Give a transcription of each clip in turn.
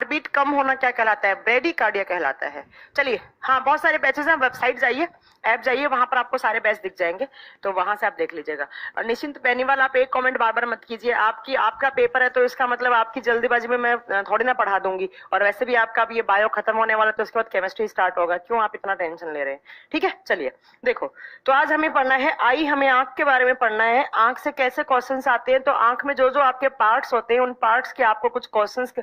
Beat कम होना क्या कहलाता है? ब्रेडिकार्डिया कहलाता है। चलिए, हाँ बहुत सारे बैचेस हैं, वेबसाइट जाइए, ऐप जाइए, वहां पर आपको सारे बैच दिख जाएंगे, तो वहां से आप देख लीजिएगा। और निश्चिंत बेनीवाल, आप एक कमेंट बार बार मत कीजिए। आपका पेपर है तो इसका मतलब आपकी जल्दीबाजी में मैं थोड़ी ना पढ़ा दूंगी, और वैसे भी आपका अब ये बायो खत्म होने वाला है, तो उसके बाद केमिस्ट्री स्टार्ट होगा, क्यों आप इतना टेंशन ले रहे हैं? ठीक है, चलिए देखो, तो आज हमें पढ़ना है हमें आंख के बारे में पढ़ना है। आंख से कैसे क्वेश्चंस आते हैं, तो आंख में जो जो आपके पार्ट्स होते हैं, उन पार्ट्स के आपको कुछ क्वेश्चंस।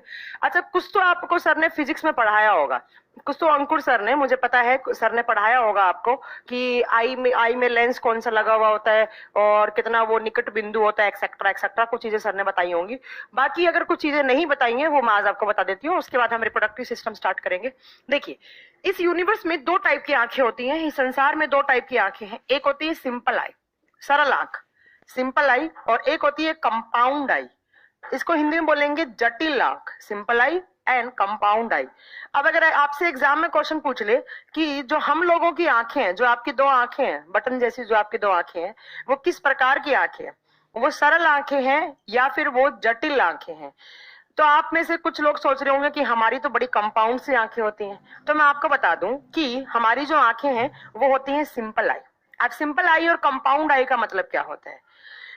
अच्छा, कुछ तो आपको सर ने फिजिक्स में पढ़ाया होगा, कुछ तो अंकुर सर ने, मुझे पता है सर ने पढ़ाया होगा आपको कि आई में लेंस कौन सा लगा हुआ होता है और कितना वो निकट बिंदु होता है, एक्सेट्रा एक्सेट्रा, कुछ चीजें सर ने बताई होंगी। बाकी अगर कुछ चीजें नहीं बताई हैं वो मैं आज आपको बता देती हूँ, उसके बाद हम रिप्रोडक्टिव सिस्टम स्टार्ट करेंगे। देखिए, इस यूनिवर्स में दो टाइप की आंखें होती हैं, इस संसार में दो टाइप की आंखें हैं। एक होती है सिंपल आई, सरल आंख, सिंपल आई, और एक होती है कंपाउंड आई, इसको हिंदी में बोलेंगे जटिल आंख, सिंपल आई एंड कंपाउंड आई। अब अगर आपसे एग्जाम में क्वेश्चन पूछ ले कि जो हम लोगों की आंखें हैं, जो आपकी दो आंखें हैं, बटन जैसी जो आपकी दो आंखें हैं, वो किस प्रकार की आंखें हैं, वो सरल आंखें हैं या फिर वो जटिल आंखें हैं? तो आप में से कुछ लोग सोच रहे होंगे कि हमारी तो बड़ी कंपाउंड सी आंखें होती हैं, तो मैं आपको बता दूं कि हमारी जो आंखें हैं वो होती हैं सिंपल आई। अब सिंपल आई और कंपाउंड आई का मतलब क्या होता है?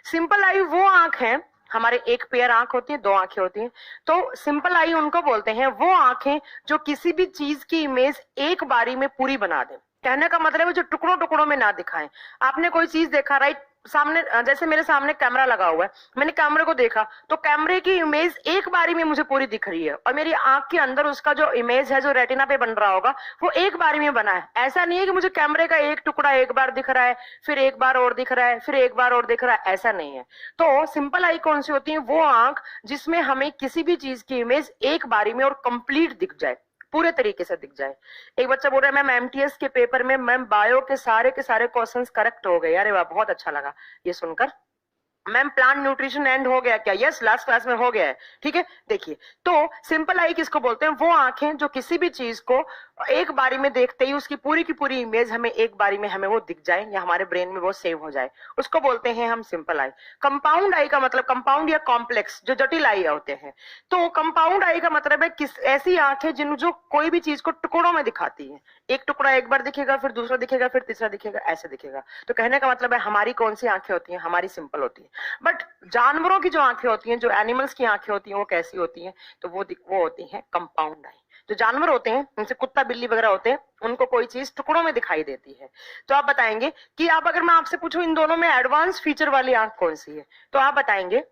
सिंपल आई वो आंख है, हमारे एक पेयर आंख होती है, दो आंखें होती हैं, तो सिंपल आई उनको बोलते हैं, वो आंखें जो किसी भी चीज की इमेज एक बारी में पूरी बना दे। कहने का मतलब है जो टुकड़ों टुकड़ों में ना दिखाएं। आपने कोई चीज देखा, राइट, सामने, जैसे मेरे सामने कैमरा लगा हुआ है, मैंने कैमरे को देखा तो कैमरे की इमेज एक बारी में मुझे पूरी दिख रही है, और मेरी आंख के अंदर उसका जो इमेज है, जो रेटिना पे बन रहा होगा, वो एक बारी में बना है। ऐसा नहीं है कि मुझे कैमरे का एक टुकड़ा एक बार दिख रहा है, फिर एक बार और दिख रहा है, फिर एक बार और दिख रहा है, ऐसा नहीं है। तो सिंपल आई कौन सी होती है? वो आंख जिसमें हमें किसी भी चीज की इमेज एक बारी में और कंप्लीट दिख जाए, पूरे तरीके से दिख जाए। एक बच्चा बोल रहा है मैम एमटीएस के पेपर में मैम बायो के सारे क्वेश्चंस करेक्ट हो गए। अरे वाह, बहुत अच्छा लगा ये सुनकर। मैम प्लांट न्यूट्रिशन एंड हो गया क्या? यस, लास्ट क्लास में हो गया है। ठीक है, देखिए, तो सिंपल आई किसको बोलते हैं? वो आंखें जो किसी भी चीज को एक बारी में देखते ही उसकी पूरी की पूरी इमेज हमें एक बारी में हमें वो दिख जाए, या हमारे ब्रेन में वो सेव हो जाए, उसको बोलते हैं हम सिंपल आई। कंपाउंड आई का मतलब, कंपाउंड या कॉम्प्लेक्स, जो जटिल आई होते हैं। तो कंपाउंड आई का मतलब है किस ऐसी आंखें जिन जो कोई भी चीज को टुकड़ों में दिखाती है, एक टुकड़ा एक बार दिखेगा, फिर दूसरा दिखेगा, फिर तीसरा दिखेगा, ऐसे दिखेगा। तो कहने का मतलब है हमारी कौन सी आंखें होती हैं? हमारी सिंपल होती है। बट जानवरों की जो आंखें होती हैं, जो एनिमल्स की आंखें होती हैं, वो कैसी होती हैं? तो वो होती हैं कंपाउंड आई। जो जानवर होते हैं, जैसे कुत्ता बिल्ली वगैरह होते हैं, उनको कोई चीज टुकड़ों में दिखाई देती है। तो आप बताएंगे कि आप, अगर मैं आपसे पूछूं इन दोनों में एडवांस फीचर वाली आंख कौन सी है, तो आप बताएंगे।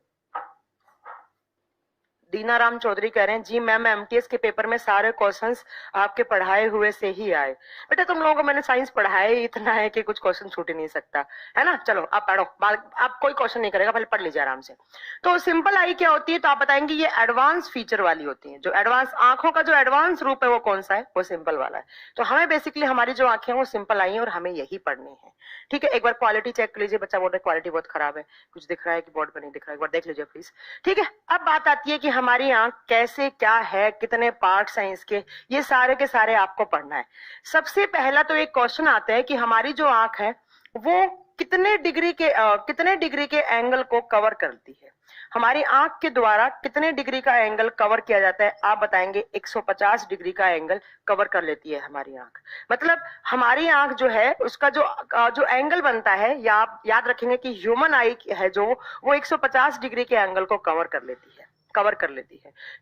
दीनाराम चौधरी कह रहे हैं जी मैम एमटीएस के पेपर में सारे क्वेश्चंस आपके पढ़ाए हुए से ही आए। बेटा तुम लोगों को मैंने साइंस पढ़ाया ही इतना है कि कुछ क्वेश्चन छूट ही नहीं सकता है ना। चलो आप पढ़ो, आप कोई क्वेश्चन नहीं करेगा, पहले पढ़ लीजिए आराम से। तो सिंपल आई क्या होती है? तो आप बताएंगे ये एडवांस फीचर वाली होती है। जो एडवांस आंखों का जो एडवांस रूप है वो कौन सा है? वो सिंपल वाला है। तो हमें बेसिकली हमारी जो आंखें हैं वो सिंपल आई है और हमें यही पढ़नी है। ठीक है, एक बार क्वालिटी चेक कर लीजिए। बच्चा बोल रहा है क्वालिटी बहुत खराब है, कुछ दिख रहा है कि बोर्ड पर नहीं दिख रहा है, एक बार देख लीजिए प्लीज। ठीक है, अब बात आती है कि हमारी आंख कैसे, क्या है, कितने पार्ट्स हैं इसके, ये सारे के सारे आपको पढ़ना है। सबसे पहला तो एक क्वेश्चन आता है कि हमारी जो आंख है वो कितने डिग्री के एंगल को कवर करती है? हमारी आंख के द्वारा कितने डिग्री का एंगल कवर किया जाता है? आप बताएंगे 150 डिग्री का एंगल कवर कर लेती है हमारी आंख। मतलब हमारी आंख जो है उसका जो एंगल बनता है, या आप याद रखेंगे कि ह्यूमन आई है जो, वो 150 डिग्री के एंगल को कवर कर लेती है।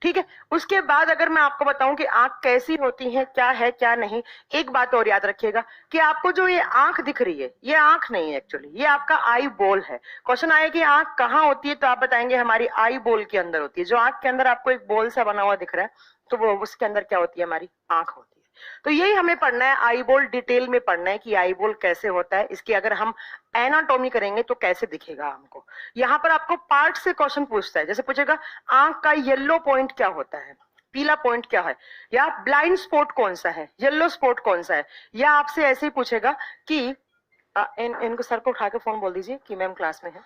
ठीक है, उसके बाद अगर मैं आपको बताऊं कि आंख कैसी होती है, क्या है क्या नहीं, एक बात और याद रखिएगा कि आपको जो ये आंख दिख रही है, ये आंख नहीं है एक्चुअली, ये आपका आई बॉल है। क्वेश्चन आया कि आंख कहाँ होती है, तो आप बताएंगे हमारी आई बॉल के अंदर होती है। जो आंख के अंदर आपको एक बॉल सा बना हुआ दिख रहा है, तो वो उसके अंदर क्या होती है? हमारी आंख होती है। तो यही हमें पढ़ना है, आई बॉल डिटेल में पढ़ना है कि आई बॉल कैसे होता है, इसकी अगर हम एनाटॉमी करेंगे तो कैसे दिखेगा हमको। यहाँ पर आपको पार्ट से क्वेश्चन पूछता है, जैसे पूछेगा आंख का येलो पॉइंट क्या होता है, पीला पॉइंट क्या है, या ब्लाइंड स्पॉट कौन सा है, येलो स्पॉट कौन सा है, या आपसे ऐसे ही पूछेगा कि इनको सर को उठा के फोन बोल दीजिए कि मैम क्लास में है।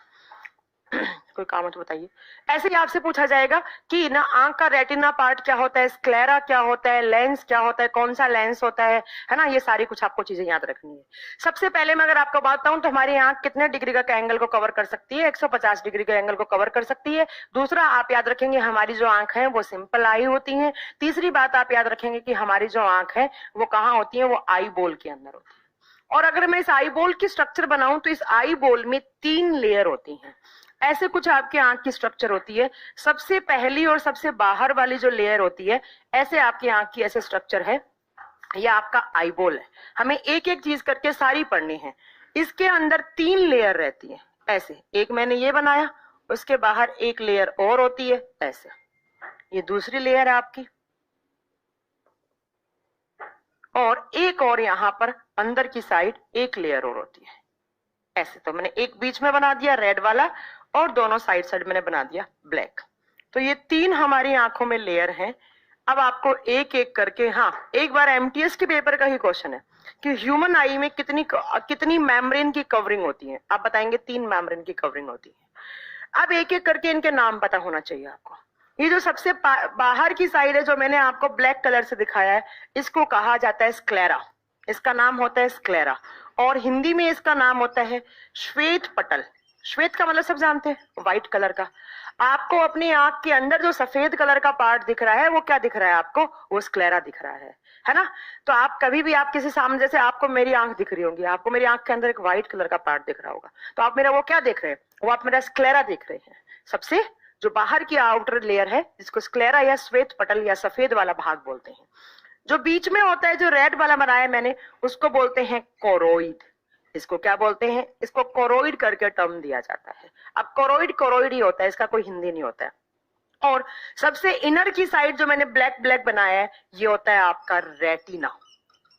कोई काम हो तो बताइए। ऐसे ही आपसे पूछा जाएगा कि ना आंख का रेटिना पार्ट क्या होता है, स्क्लेरा क्या होता है, लेंस क्या होता है, कौन सा लेंस होता है ना, ये सारी कुछ आपको चीजें याद रखनी है। सबसे पहले मैं अगर आपको बताऊं तो हमारी आंख कितने डिग्री का एंगल को कवर कर सकती है, 150 डिग्री के एंगल को कवर कर सकती है। दूसरा आप याद रखेंगे हमारी जो आंख है वो सिंपल आई होती है। तीसरी बात आप याद रखेंगे कि हमारी जो आंख है वो कहाँ होती है, वो आई बोल के अंदर होती है। और अगर मैं इस आई बोल की स्ट्रक्चर बनाऊं तो इस आई बोल में 3 लेयर होती हैं। ऐसे कुछ आपके आंख की स्ट्रक्चर होती है। सबसे पहली और सबसे बाहर वाली जो लेयर होती है, ऐसे आपकी आंख की ऐसे स्ट्रक्चर है, ये आपका आई बोल है। हमें एक एक चीज करके सारी पढ़नी है। इसके अंदर 3 लेयर रहती है ऐसे, एक मैंने ये बनाया, उसके बाहर एक लेयर और होती है ऐसे, ये दूसरी लेयर है आपकी, और एक और यहां पर अंदर की साइड एक लेयर और होती है ऐसे। तो मैंने एक बीच में बना दिया रेड वाला और दोनों साइड साइड मैंने बना दिया ब्लैक। तो ये 3 हमारी आंखों में लेयर हैं। अब आपको एक एक करके, हाँ एक बार एमटीएस के पेपर का ही क्वेश्चन है कि ह्यूमन आई में कितनी मेम्ब्रेन की कवरिंग होती है। आप बताएंगे 3 मेम्ब्रेन की कवरिंग होती है। अब एक एक करके इनके नाम पता होना चाहिए आपको। ये जो सबसे बाहर की साइड है जो मैंने आपको ब्लैक कलर से दिखाया है, इसको कहा जाता है स्क्लेरा। इसका नाम होता है स्क्लेरा, और हिंदी में इसका नाम होता है श्वेत पटल। श्वेत का मतलब सब जानते हैं, व्हाइट कलर का। आपको अपनी आंख के अंदर जो सफेद कलर का पार्ट दिख रहा है वो क्या दिख रहा है आपको, वो स्क्लेरा दिख रहा है ना। तो आप कभी भी आप किसी सामने, जैसे आपको मेरी आंख दिख रही होगी, आपको मेरी आंख के अंदर एक व्हाइट कलर का पार्ट दिख रहा होगा, तो आप मेरा वो क्या देख रहे हैं, वो आप मेरा स्क्लेरा देख रहे हैं। सबसे जो बाहर की आउटर लेयर है जिसको स्क्लेरा या श्वेत पटल या सफेद वाला भाग बोलते हैं। जो बीच में होता है, जो रेड वाला बनाया मैंने, उसको बोलते हैं कोरोइड। इसको क्या बोलते हैं, इसको कोरोइड करके टर्म दिया जाता है। अब कोरोइड ही होता है, इसका कोई हिंदी नहीं होता है। और सबसे इनर की साइड जो मैंने ब्लैक ब्लैक बनाया है, ये होता है आपका रेटिना।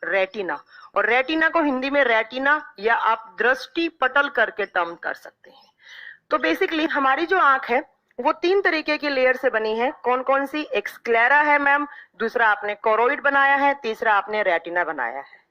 रेटिना, और रेटिना को हिंदी में रेटिना या आप दृष्टि पटल करके टर्म कर सकते हैं। तो बेसिकली हमारी जो आंख है वो 3 तरीके की लेयर से बनी है। कौन कौन सी, एक स्क्लेरा है मैम, दूसरा आपने कोरोइड बनाया है, तीसरा आपने रेटिना बनाया है।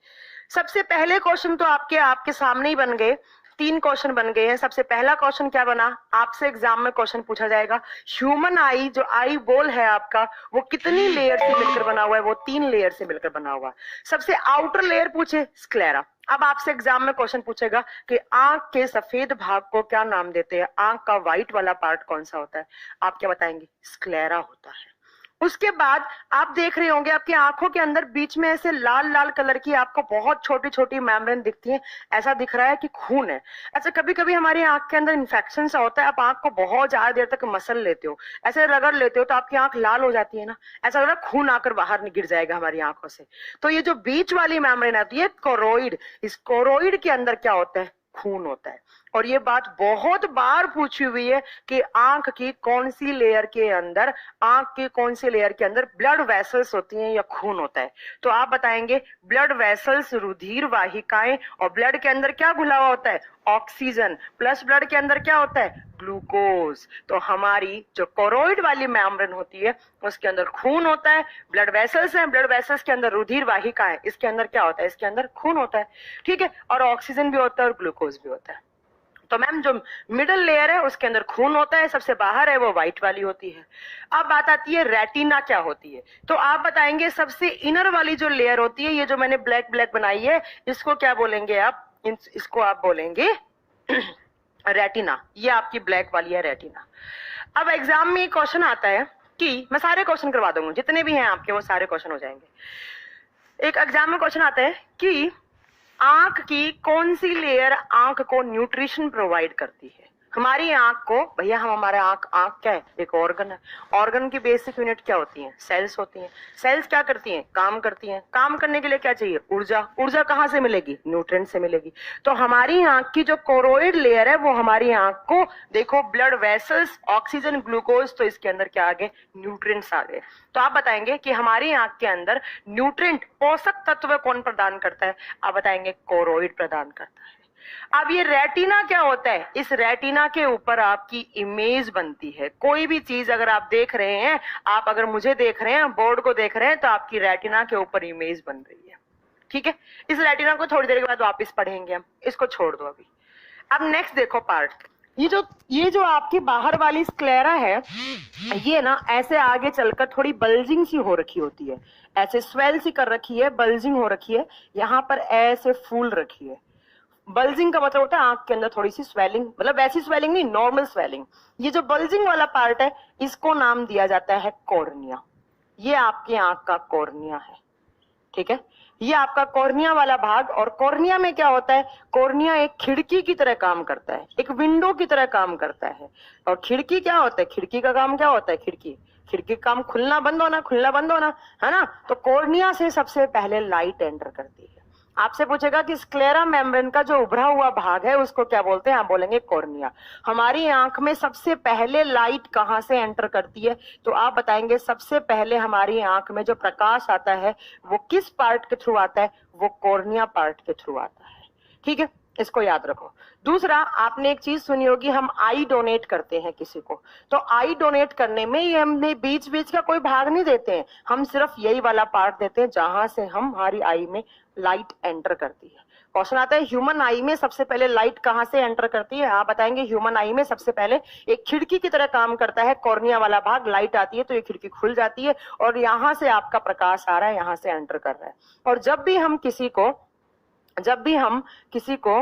सबसे पहले क्वेश्चन तो आपके सामने ही बन गए, 3 क्वेश्चन बन गए हैं। सबसे पहला क्वेश्चन क्या बना, आपसे एग्जाम में क्वेश्चन पूछा जाएगा, ह्यूमन आई जो आई बोल है आपका, वो कितनी लेयर से मिलकर बना हुआ है, वो 3 लेयर से मिलकर बना हुआ है। सबसे आउटर लेयर पूछे स्क्लेरा। अब आपसे एग्जाम में क्वेश्चन पूछेगा कि आंख के सफेद भाग को क्या नाम देते हैं, आंख का व्हाइट वाला पार्ट कौन सा होता है, आप क्या बताएंगे, स्क्लेरा होता है। उसके बाद आप देख रहे होंगे आपकी आंखों के अंदर बीच में ऐसे लाल लाल कलर की आपको बहुत छोटी छोटी मेम्ब्रेन दिखती है, ऐसा दिख रहा है कि खून है। ऐसे कभी कभी हमारी आंख के अंदर इन्फेक्शन सा होता है, आप आंख को बहुत ज्यादा देर तक मसल लेते हो, ऐसे रगड़ लेते हो तो आपकी आंख लाल हो जाती है ना, ऐसा लग रहा है खून आकर बाहर गिर जाएगा हमारी आंखों से। तो ये जो बीच वाली मेम्ब्रेन आती है कोरोइड, इस कोरोइड के अंदर क्या होता है, खून होता है। और ये बात बहुत बार पूछी हुई है कि आंख की कौन सी लेयर के अंदर, आंख की कौन सी लेयर के अंदर ब्लड वेसल्स होती हैं या खून होता है। तो आप बताएंगे ब्लड वेसल्स, रुधिर वाहिकाएं, और ब्लड के अंदर क्या घुला हुआ होता है, ऑक्सीजन, प्लस ब्लड के अंदर क्या होता है, ग्लूकोज। तो हमारी जो कोरोइड वाली मेम्ब्रेन होती है उसके अंदर खून होता है, ब्लड वेसल्स हैं, ब्लड वेसल्स के अंदर रुधिर वाहिका है, इसके अंदर क्या होता है, इसके अंदर खून होता है, ठीक है, और ऑक्सीजन भी होता है और ग्लूकोज भी होता है। तो मैम जो मिडल लेयर है उसके अंदर खून होता है, सबसे बाहर है वो व्हाइट वाली होती है। अब बात आती है रेटिना क्या होती है, तो आप बताएंगे सबसे इनर वाली जो लेयर होती है, ये जो मैंने ब्लैक ब्लैक बनाई है, इसको क्या बोलेंगे आप, इसको आप बोलेंगे रेटिना। ये आपकी ब्लैक वाली है रेटिना। अब एग्जाम में क्वेश्चन आता है कि, मैं सारे क्वेश्चन करवा दूंगा जितने भी हैं आपके, वो सारे क्वेश्चन हो जाएंगे। एक एग्जाम में क्वेश्चन आता है कि आंख की कौन सी लेयर आंख को न्यूट्रिशन प्रोवाइड करती है। हमारी आंख को, भैया हम हमारा आंख क्या है, एक ऑर्गन है। ऑर्गन की बेसिक यूनिट क्या होती है, सेल्स होती हैं। सेल्स क्या करती हैं, काम करती हैं। काम करने के लिए क्या चाहिए, ऊर्जा। ऊर्जा कहाँ से मिलेगी, न्यूट्रिएंट से मिलेगी। तो हमारी आंख की जो कोरोइड लेयर है वो हमारी आंख को, देखो ब्लड वेसल्स, ऑक्सीजन, ग्लूकोज, तो इसके अंदर क्या आ गए, न्यूट्रिएंट्स आ गए। तो आप बताएंगे कि हमारी आंख के अंदर न्यूट्रिएंट, पोषक तत्व कौन प्रदान करता है, आप बताएंगे कोरोइड प्रदान करता है। अब ये रेटिना क्या होता है, इस रेटिना के ऊपर आपकी इमेज बनती है। कोई भी चीज अगर आप देख रहे हैं, आप अगर मुझे देख रहे हैं, बोर्ड को देख रहे हैं, तो आपकी रेटिना के ऊपर इमेज बन रही है, ठीक है। इस रेटिना को थोड़ी देर के बाद वापस पढ़ेंगे हम, इसको छोड़ दो अभी। अब नेक्स्ट देखो पार्ट, ये जो आपकी बाहर वाली स्क्लेरा है, ये ना ऐसे आगे चलकर थोड़ी बल्जिंग सी हो रखी होती है, ऐसे स्वेल सी कर रखी है, बल्जिंग हो रखी है, यहाँ पर ऐसे फूल रखी है। बल्जिंग का मतलब होता है आंख के अंदर थोड़ी सी स्वेलिंग, मतलब वैसी स्वेलिंग नहीं, नॉर्मल स्वेलिंग। ये जो बल्जिंग वाला पार्ट है इसको नाम दिया जाता है कॉर्निया। ये आपकी आंख का कॉर्निया है, ठीक है। ये आपका कॉर्निया वाला भाग, और कॉर्निया में क्या होता है, कॉर्निया एक खिड़की की तरह काम करता है, एक विंडो की तरह काम करता है। और खिड़की क्या होता है, खिड़की का काम क्या होता है, खिड़की का काम खुलना बंद होना, खुलना बंद होना, है ना। तो कॉर्निया से सबसे पहले लाइट एंटर करती है। आपसे पूछेगा कि स्क्लेरा मेम्ब्रेन का जो उभरा हुआ भाग है उसको क्या बोलते हैं, आप बोलेंगे कॉर्निया। हमारी आंख में सबसे पहले लाइट कहां से एंटर करती है, तो आप बताएंगे सबसे पहले हमारी आंख में जो प्रकाश आता है वो किस पार्ट के थ्रू आता है, वो कॉर्निया पार्ट के थ्रू आता है, ठीक है। इसको याद रखो। दूसरा, आपने एक चीज सुनी होगी, हम आई डोनेट करते हैं किसी को, तो आई डोनेट करने में ये हमने बीच बीच का कोई भाग नहीं देते हैं, हम सिर्फ यही वाला पार्ट देते हैं जहां से हमारी आई में लाइट एंटर करती है। क्वेश्चन आता है ह्यूमन आई में सबसे पहले लाइट कहां से एंटर करती है, आप बताएंगे ह्यूमन आई में सबसे पहले एक खिड़की की तरह काम करता है, कॉर्निया वाला भाग, लाइट आती है तो ये खिड़की खुल जाती है और यहां से आपका प्रकाश आ रहा है, यहां से एंटर कर रहा है। और जब भी हम किसी को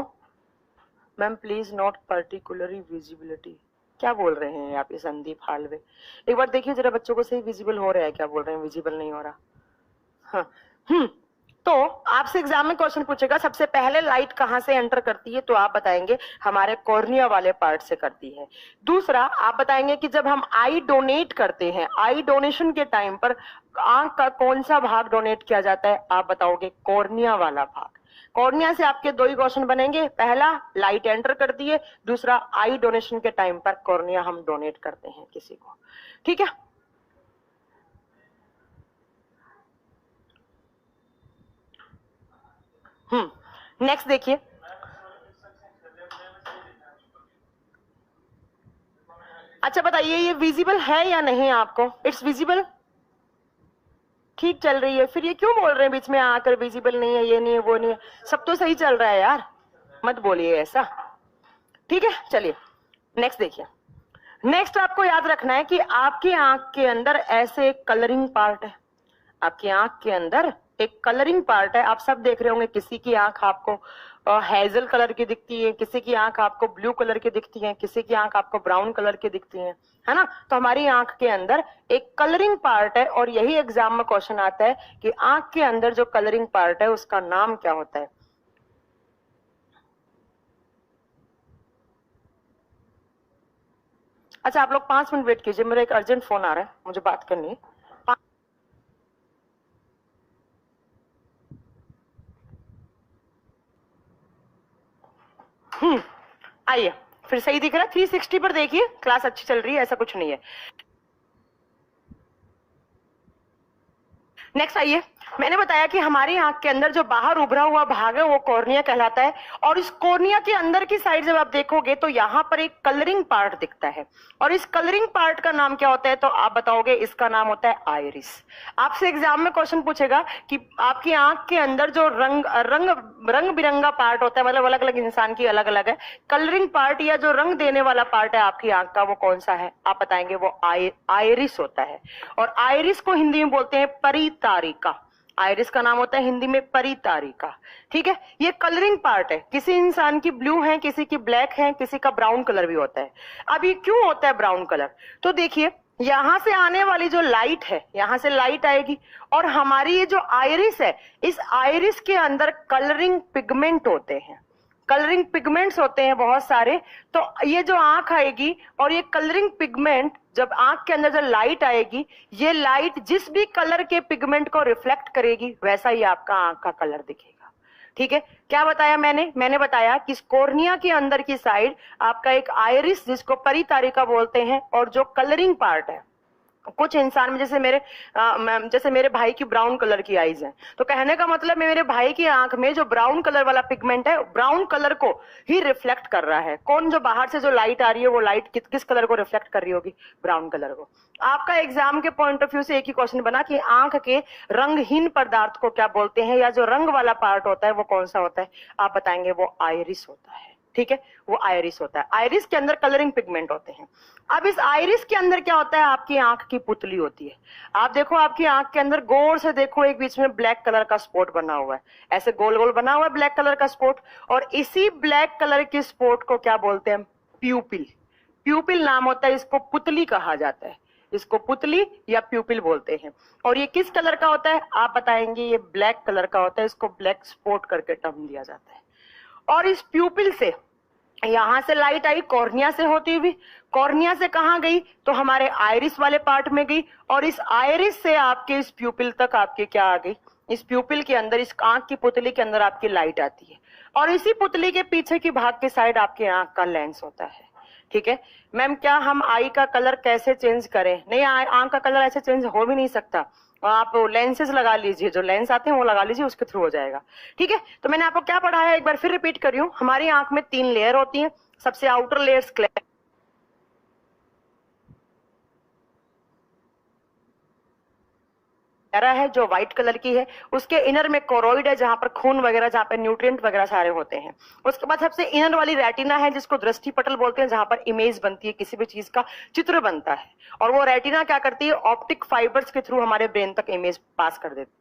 ma'am please not particularly visibility, क्या बोल रहे हैं आप ये संदीप हालवे, एक बार देखिए जरा बच्चों को सही विजिबल हो रहा है, क्या बोल रहे हैं विजिबल नहीं हो रहा। हाँ, तो आपसे एग्जाम में क्वेश्चन पूछेगा सबसे पहले लाइट कहां से एंटर करती है, तो आप बताएंगे हमारे कॉर्निया वाले पार्ट से करती है। दूसरा, आप बताएंगे कि जब हम आई डोनेट करते हैं, आई डोनेशन के टाइम पर आंख का कौन सा भाग डोनेट किया जाता है, आप बताओगे कॉर्निया वाला भाग। कॉर्निया से आपके दो ही क्वेश्चन बनेंगे, पहला लाइट एंटर करती है, दूसरा आई डोनेशन के टाइम पर कॉर्निया हम डोनेट करते हैं किसी को, ठीक है। नेक्स्ट देखिए, अच्छा बताइए ये विजिबल है या नहीं आपको, इट्स विजिबल, ठीक चल रही है, फिर ये क्यों बोल रहे हैं बीच में आकर विजिबल नहीं है, ये नहीं है, वो नहीं है, सब तो सही चल रहा है यार, मत बोलिए ऐसा, ठीक है। चलिए नेक्स्ट देखिए। नेक्स्ट आपको याद रखना है कि आपकी आंख के अंदर ऐसे एक कलरिंग पार्ट है, आपकी आंख के अंदर एक कलरिंग पार्ट है। आप सब देख रहे होंगे, किसी की आंख आपको हेजल कलर की दिखती है, किसी की आंख आपको ब्लू कलर की दिखती है, किसी की आंख आपको ब्राउन कलर की दिखती है ना। तो हमारी आंख के अंदर एक कलरिंग पार्ट है, और यही एग्जाम में क्वेश्चन आता है कि आंख के अंदर जो कलरिंग पार्ट है उसका नाम क्या होता है। अच्छा, आप लोग 5 मिनट वेट कीजिए, मेरा एक अर्जेंट फोन आ रहा है, मुझे बात करनी है। आइए, फिर सही दिख रहा है, 360 पर देखिए, क्लास अच्छी चल रही है, ऐसा कुछ नहीं है। नेक्स्ट आइए, मैंने बताया कि हमारी आंख के अंदर जो बाहर उभरा हुआ भाग है वो कॉर्निया कहलाता है, और इस कॉर्निया के अंदर की साइड जब आप देखोगे तो यहाँ पर एक कलरिंग पार्ट दिखता है, और इस कलरिंग पार्ट का नाम क्या होता है, तो आप बताओगे इसका नाम होता है आइरिस। आपसे एग्जाम में क्वेश्चन पूछेगा कि आपकी आंख के अंदर जो रंग बिरंगा पार्ट होता है, मतलब अलग अलग इंसान की अलग अलग है, कलरिंग पार्ट या जो रंग देने वाला पार्ट है आपकी आंख का, वो कौन सा है, आप बताएंगे वो आइरिस होता है। और आइरिस को हिंदी में बोलते हैं परितारिका, आइरिस का नाम होता है हिंदी में परितारिका, ठीक है। ये कलरिंग पार्ट है, किसी इंसान की ब्लू है, किसी की ब्लैक है, किसी का ब्राउन कलर भी होता है। अब ये क्यों होता है ब्राउन कलर, तो देखिए यहां से आने वाली जो लाइट है, यहां से लाइट आएगी, और हमारी ये जो आइरिस है, इस आइरिस के अंदर कलरिंग पिगमेंट होते हैं, कलरिंग पिगमेंट्स होते हैं बहुत सारे। तो ये जो आंख आएगी और ये कलरिंग पिगमेंट, जब आंख के अंदर जब लाइट आएगी, ये लाइट जिस भी कलर के पिगमेंट को रिफ्लेक्ट करेगी वैसा ही आपका आंख का कलर दिखेगा, ठीक है। क्या बताया मैंने बताया कि कॉर्निया के अंदर की साइड आपका एक आइरिस, जिसको परितारिका बोलते हैं, और जो कलरिंग पार्ट है, कुछ इंसान में जैसे मेरे भाई की ब्राउन कलर की आईज है, तो कहने का मतलब मेरे भाई की आंख में जो ब्राउन कलर वाला पिगमेंट है, ब्राउन कलर को ही रिफ्लेक्ट कर रहा है। कौन, जो बाहर से जो लाइट आ रही है वो लाइट किस कलर को रिफ्लेक्ट कर रही होगी, ब्राउन कलर को। आपका एग्जाम के पॉइंट ऑफ व्यू से एक ही क्वेश्चन बना कि आंख के रंगहीन पदार्थ को क्या बोलते हैं, या जो रंग वाला पार्ट होता है वो कौन सा होता है, आप बताएंगे वो आइरिस होता है, ठीक है, वो आइरिस होता है। आइरिस के अंदर कलरिंग पिगमेंट होते हैं। अब इस आइरिस के अंदर क्या होता है, आपकी आंख की पुतली होती है। आप देखो आपकी आंख के अंदर गौर से देखो, एक बीच में ब्लैक कलर का स्पॉट बना हुआ है, ऐसे गोल गोल बना हुआ है ब्लैक कलर का स्पॉट, और इसी ब्लैक कलर के स्पॉट को क्या बोलते हैं, प्यूपिल। प्यूपिल नाम होता है, इसको पुतली कहा जाता है, इसको पुतली या प्यूपिल बोलते हैं। और ये किस कलर का होता है आप बताएंगे, ये ब्लैक कलर का होता है, इसको ब्लैक स्पॉट करके टर्म दिया जाता है। और इस प्यूपिल से यहां से लाइट आई कॉर्निया से होती हुई, कॉर्निया से कहां गई, तो हमारे आइरिस वाले पार्ट में गई, और इस आइरिस से आपके इस प्यूपिल तक आपके क्या आ गई, इस प्यूपिल के अंदर, इस आंख की पुतली के अंदर आपकी लाइट आती है। और इसी पुतली के पीछे की भाग के साइड आपके आंख का लेंस होता है। ठीक है मैम, क्या हम आई का कलर कैसे चेंज करें? नहीं, आंख का कलर ऐसे चेंज हो भी नहीं सकता, आप लेंसेज लगा लीजिए, जो लेंस आते हैं वो लगा लीजिए, उसके थ्रू हो जाएगा। ठीक है, तो मैंने आपको क्या पढ़ाया, एक बार फिर रिपीट कर रही हूँ। हमारी आंख में 3 लेयर होती हैं। सबसे आउटर लेयर स्क्लेरा है जो व्हाइट कलर की है, उसके इनर में कोरोइड है जहां पर खून वगैरह, जहां पर न्यूट्रिएंट वगैरह सारे होते हैं। उसके बाद सबसे इनर वाली रेटिना है जिसको दृष्टि पटल बोलते हैं, जहां पर इमेज बनती है, किसी भी चीज का चित्र बनता है। और वो रेटिना क्या करती है, ऑप्टिक फाइबर्स के थ्रू हमारे ब्रेन तक इमेज पास कर देती है।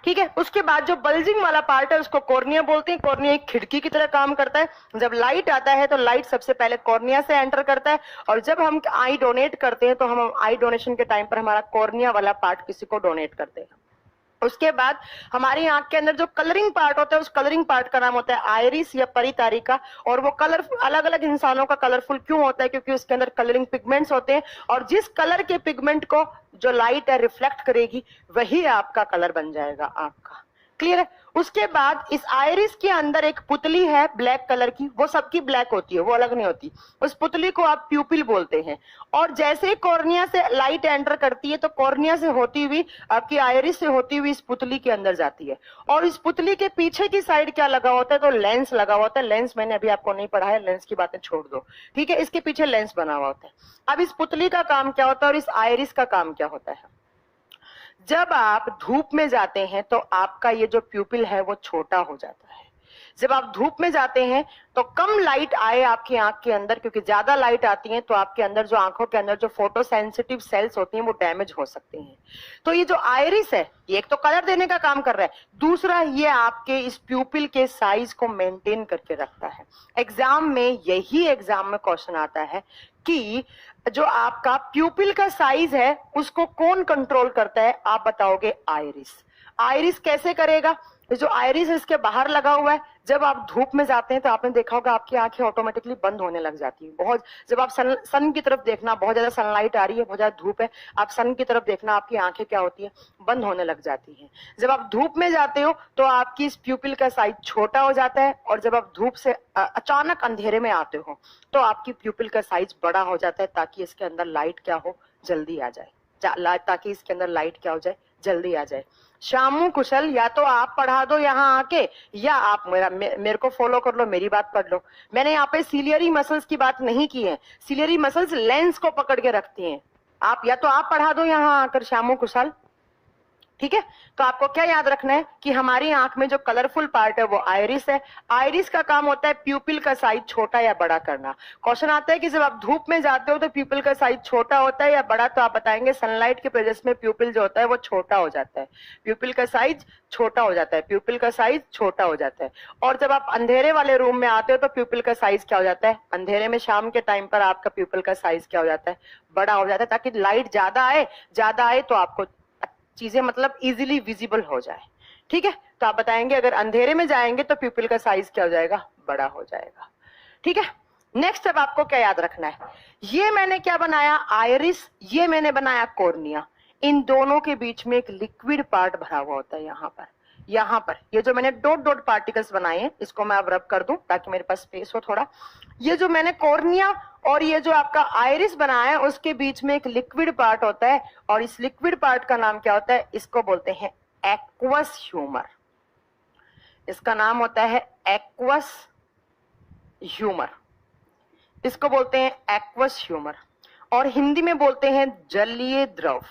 ठीक है, उसके बाद जो बल्जिंग वाला पार्ट है उसको कॉर्निया बोलते हैं। कॉर्निया एक खिड़की की तरह काम करता है। जब लाइट आता है तो लाइट सबसे पहले कॉर्निया से एंटर करता है, और जब हम आई डोनेट करते हैं तो हम आई डोनेशन के टाइम पर हमारा कॉर्निया वाला पार्ट किसी को डोनेट करते हैं। उसके बाद हमारी आंख के अंदर जो कलरिंग पार्ट होता है, उस कलरिंग पार्ट का नाम होता है आइरिस या परितारिका। और वो कलर अलग अलग इंसानों का कलरफुल क्यों होता है, क्योंकि उसके अंदर कलरिंग पिगमेंट्स होते हैं, और जिस कलर के पिगमेंट को जो लाइट है रिफ्लेक्ट करेगी वही आपका कलर बन जाएगा आंख का। क्लियर है? उसके बाद इस आइरिस के अंदर एक पुतली है ब्लैक कलर की, वो सबकी ब्लैक होती है, वो अलग नहीं होती। उस पुतली को आप प्यूपिल बोलते हैं। और जैसे कॉर्निया से लाइट एंटर करती है तो कॉर्निया से होती हुई आपकी आइरिस से होती हुई इस पुतली के अंदर जाती है। और इस पुतली के पीछे की साइड क्या लगा होता है, तो लेंस लगा होता है। लेंस मैंने अभी आपको नहीं पढ़ाया, लेंस की बातें छोड़ दो। ठीक है, इसके पीछे लेंस बना हुआ होता है। अब इस पुतली का काम क्या होता है और इस आइरिस का काम क्या होता है? जब आप धूप में जाते हैं तो आपका ये जो प्यूपिल है वो छोटा हो जाता है। जब आप धूप में जाते हैं तो कम लाइट आए आपकी आंख के अंदर, क्योंकि ज्यादा लाइट आती है तो आपके अंदर जो आंखों के अंदर जो फोटो सेंसिटिव सेल्स होती हैं वो डैमेज हो सकते हैं। तो ये जो आइरिस है ये एक तो कलर देने का काम कर रहा है, दूसरा ये आपके इस प्यूपिल के साइज को मेंटेन करके रखता है। एग्जाम में एग्जाम में क्वेश्चन आता है कि जो आपका प्यूपिल का साइज है उसको कौन कंट्रोल करता है, आप बताओगे आइरिस। आइरिस कैसे करेगा? जो आइरिस इसके बाहर लगा हुआ है, जब आप धूप में जाते हैं तो आपने देखा होगा आपकी आंखें ऑटोमेटिकली बंद होने लग जाती है। बहुत जब आप सन की तरफ देखना, बहुत ज्यादा सनलाइट आ रही है, बहुत ज्यादा धूप है, आप सन की तरफ देखना, आपकी आंखें क्या होती है, बंद होने लग जाती हैं। जब आप धूप में जाते हो तो आपकी इस प्यूपिल का साइज छोटा हो जाता है, और जब आप धूप से अचानक अंधेरे में आते हो तो आपकी प्यूपिल का साइज बड़ा हो जाता है, ताकि इसके अंदर लाइट क्या हो, जल्दी आ जाए, ताकि इसके अंदर लाइट क्या हो जाए, जल्दी आ जाए। शामू कुशल, या तो आप पढ़ा दो यहाँ आके, या आप मेरे को फॉलो कर लो, मेरी बात पढ़ लो। मैंने यहाँ पे सिलियरी मसल्स की बात नहीं की है। सिलियरी मसल्स लेंस को पकड़ के रखती हैं। आप या तो आप पढ़ा दो यहाँ आकर शामू कुशल। ठीक है, तो आपको क्या याद रखना है कि हमारी आंख में जो कलरफुल पार्ट है वो आइरिस है। आइरिस का काम होता है प्यूपिल का साइज छोटा या बड़ा करना। क्वेश्चन आता है कि जब आप धूप में जाते हो तो प्यूपिल का साइज छोटा होता है या बड़ा, तो आप बताएंगे सनलाइट के प्रेजेंस में प्यूपिल जो होता है वो छोटा हो जाता है। प्यूपिल का साइज छोटा हो जाता है, प्यूपिल का साइज छोटा हो जाता है। और जब आप अंधेरे वाले रूम में आते हो तो प्यूपिल का साइज क्या हो जाता है, अंधेरे में शाम के टाइम पर आपका प्यूपिल का साइज क्या हो जाता है, बड़ा हो जाता है, ताकि लाइट ज्यादा आए तो आपको चीजें मतलब इजीली विजिबल हो जाए। ठीक है, तो आप बताएंगे अगर अंधेरे में जाएंगे तो प्यूपिल का साइज क्या हो जाएगा, बड़ा हो जाएगा। ठीक है, नेक्स्ट अब आपको क्या याद रखना है, ये मैंने क्या बनाया, आइरिस, ये मैंने बनाया कॉर्निया। इन दोनों के बीच में एक लिक्विड पार्ट भरा हुआ होता है। यहाँ पर ये जो मैंने डॉट डॉट पार्टिकल्स बनाए हैं, इसको मैं अब रब कर दूं ताकि मेरे पास स्पेस हो थोड़ा। ये जो मैंने कॉर्निया और ये जो आपका आइरिस बनाया है उसके बीच में एक लिक्विड पार्ट होता है, और इस लिक्विड पार्ट का नाम क्या होता है, इसको बोलते हैं एक्वस ह्यूमर। इसका नाम होता है एक्वस ह्यूमर, इसको बोलते हैं एक्वस ह्यूमर, और हिंदी में बोलते हैं जलीय द्रव।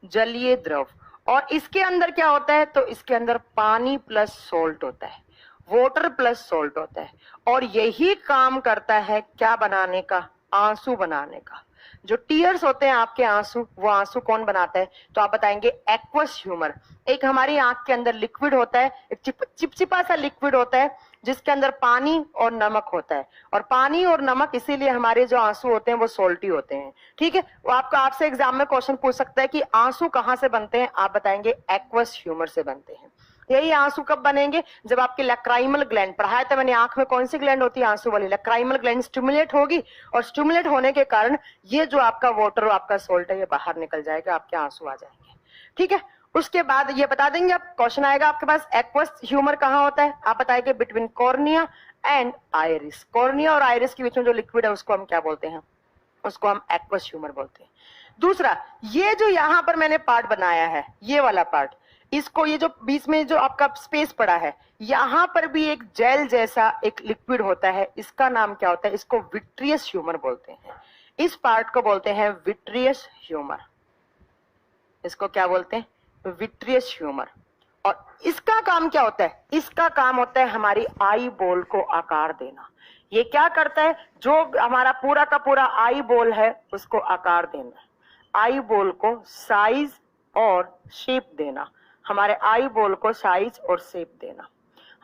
जलीय द्रव। और इसके अंदर क्या होता है, तो इसके अंदर पानी प्लस सोल्ट होता है, वाटर प्लस सोल्ट होता है, और यही काम करता है क्या बनाने का, आंसू बनाने का। जो टीयर्स होते हैं आपके आंसू, वो आंसू कौन बनाता है, तो आप बताएंगे एक्वस ह्यूमर। एक हमारी आंख के अंदर लिक्विड होता है, एक चिपचिपा सा लिक्विड होता है जिसके अंदर पानी और नमक होता है, और पानी और नमक इसीलिए हमारे जो आंसू होते हैं वो सोल्टी होते हैं। ठीक है, वो आपसे एग्जाम में क्वेश्चन पूछ सकता है कि आंसू कहां से बनते हैं, आप बताएंगे एक्वस ह्यूमर से बनते हैं। यही आंसू कब बनेंगे, जब आपकी लैक्राइमल ग्लैंड, पढ़ाया था मैंने, आंख में कौन सी ग्लैंड होती है, आंसू वाली, लैक्राइमल ग्लैंड स्टिमुलेट होगी, और स्टिमुलेट होने के कारण ये जो आपका वाटर, आपका सोल्ट है, ये बाहर निकल जाएगा, आपके आंसू आ जाएंगे। ठीक है, उसके बाद ये बता देंगे आप, क्वेश्चन आएगा आपके पास, एक्वस ह्यूमर कहां होता है, आप बताएंगे between cornea and iris. Cornea और आइरिस के बीच में जो लिक्विड है उसको हम क्या बोलते हैं, उसको हम एक्वस ह्यूमर बोलते हैं। दूसरा, ये जो यहां पर मैंने पार्ट बनाया है, ये वाला पार्ट, इसको, ये जो बीच में जो आपका स्पेस पड़ा है, यहां पर भी एक जेल जैसा एक लिक्विड होता है, इसका नाम क्या होता है, इसको विट्रियस ह्यूमर बोलते हैं। इस पार्ट को बोलते हैं विट्रियस ह्यूमर, इसको क्या बोलते हैं, विट्रियस ह्यूमर। और इसका काम क्या होता है, इसका काम होता है हमारी आई बॉल को आकार देना। ये क्या करता है, जो हमारा पूरा का पूरा आई बॉल है उसको आकार देना, आई बॉल को साइज और शेप देना, हमारे आई बॉल को साइज और शेप देना,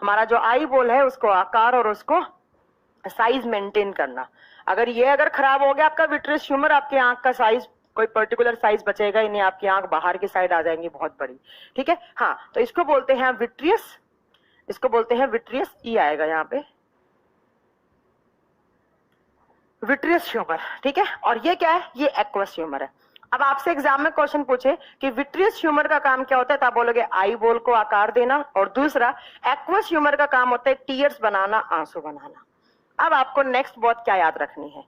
हमारा जो आई बॉल है उसको आकार और उसको साइज मेंटेन करना। अगर खराब हो गया आपका विट्रियस ह्यूमर, आपकी आंख का साइज, कोई पर्टिकुलर साइज बचेगा ही नहीं, आपकी आंख बाहर की साइड आ जाएंगी बहुत बड़ी। ठीक है, हाँ, तो इसको बोलते हैं विट्रियस, इसको बोलते हैं विट्रियस, ई आएगा यहाँ पे, विट्रियस ह्यूमर। ठीक है, और ये क्या है, ये एक्वस ह्यूमर है। अब आपसे एग्जाम में क्वेश्चन पूछे कि विट्रियस ह्यूमर का काम क्या होता है, तो आप बोलोगे आई बॉल को आकार देना, और दूसरा एक्वस ह्यूमर का काम होता है टीयर्स बनाना, आंसू बनाना। अब आपको नेक्स्ट बात क्या याद रखनी है,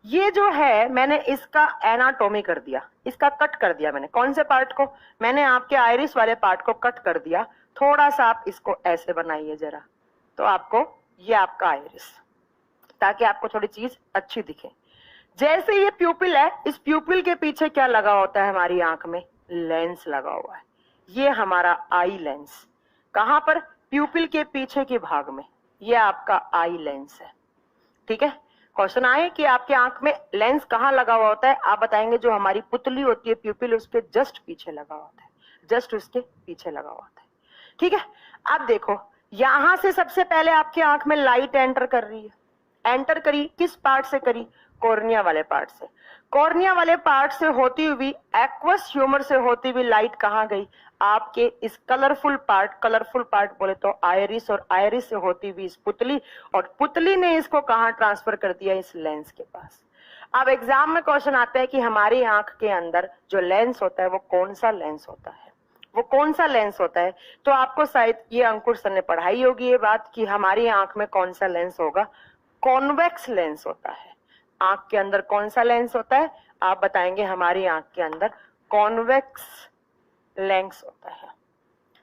ये जो है मैंने इसका एनाटॉमी कर दिया, इसका कट कर दिया मैंने, कौन से पार्ट को, मैंने आपके आइरिस वाले पार्ट को कट कर दिया। थोड़ा सा आप इसको ऐसे बनाइए जरा, तो आपको ये आपका आइरिस, ताकि आपको थोड़ी चीज अच्छी दिखे। जैसे ये प्यूपिल है, इस प्यूपिल के पीछे क्या लगा होता है, हमारी आंख में लेंस लगा हुआ है, ये हमारा आई लेंस। कहां पर, प्यूपिल के पीछे के भाग में, ये आपका आई लेंस है। ठीक है, क्वेश्चन आए कि आपके आंख में लेंस कहां लगा हुआ होता है, आप बताएंगे जो हमारी पुतली होती है प्यूपिल, उसके जस्ट पीछे लगा होता है, जस्ट उसके पीछे लगा होता है। ठीक है, अब देखो, यहां से सबसे पहले आपकी आंख में लाइट एंटर कर रही है, एंटर करी, किस पार्ट से करी, कॉर्निया वाले पार्ट से। कॉर्निया वाले पार्ट से होती हुई, एक्वस ह्यूमर से होती हुई लाइट कहां गई, आपके इस कलरफुल पार्ट बोले तो आइरिस, और आइरिस से होती हुई इस पुतली, और पुतली ने इसको कहां ट्रांसफर कर दिया, इस लेंस के पास। अब एग्जाम में क्वेश्चन आता है कि हमारी आंख के अंदर जो लेंस होता है वो कौन सा लेंस होता है, वो कौन सा लेंस होता है, तो आपको शायद ये अंकुर सर ने पढ़ाई होगी ये बात कि हमारी आंख में कौन सा लेंस होगा, कॉन्वेक्स लेंस होता है। आंख के अंदर कौन सा लेंस होता है, आप बताएंगे हमारी आंख के अंदर कॉन्वेक्स लेंस होता है,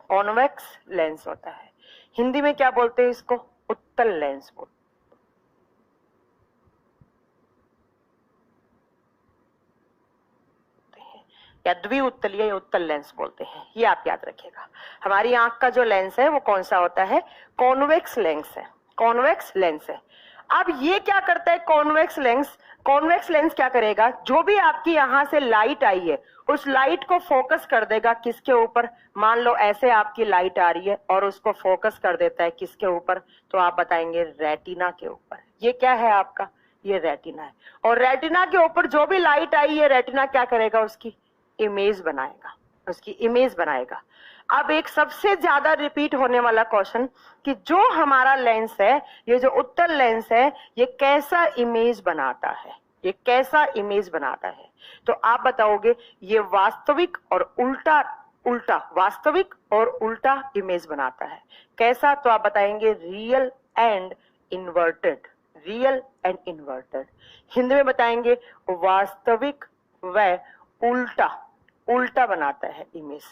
कॉन्वेक्स लेंस होता है। हिंदी में क्या बोलते हैं इसको, उत्तल लेंस बोलते हैं, या द्विउत्तलीय या उत्तल लेंस बोलते हैं, ये आप याद रखिएगा। हमारी आंख का जो लेंस है वो कौन सा होता है, कॉन्वेक्स लेंस है, कॉन्वेक्स लेंस है। अब ये क्या करता है कॉन्वेक्स लेंस, कॉन्वेक्स लेंस क्या करेगा, जो भी आपकी यहां से लाइट आई है उस लाइट को फोकस कर देगा किसके ऊपर, मान लो ऐसे आपकी लाइट आ रही है और उसको फोकस कर देता है किसके ऊपर, तो आप बताएंगे रेटिना के ऊपर। ये क्या है आपका, ये रेटिना है, और रेटिना के ऊपर जो भी लाइट आई है रेटिना क्या करेगा, उसकी इमेज बनाएगा, उसकी इमेज बनाएगा। अब एक सबसे ज्यादा रिपीट होने वाला क्वेश्चन कि जो हमारा लेंस है, ये जो उत्तल लेंस है, ये कैसा इमेज बनाता है, ये कैसा इमेज बनाता है, तो आप बताओगे ये वास्तविक और उल्टा, वास्तविक और उल्टा इमेज बनाता है। कैसा, तो आप बताएंगे real and inverted, real and inverted. Hindi में बताएंगे वास्तविक व उल्टा, उल्टा बनाता है इमेज।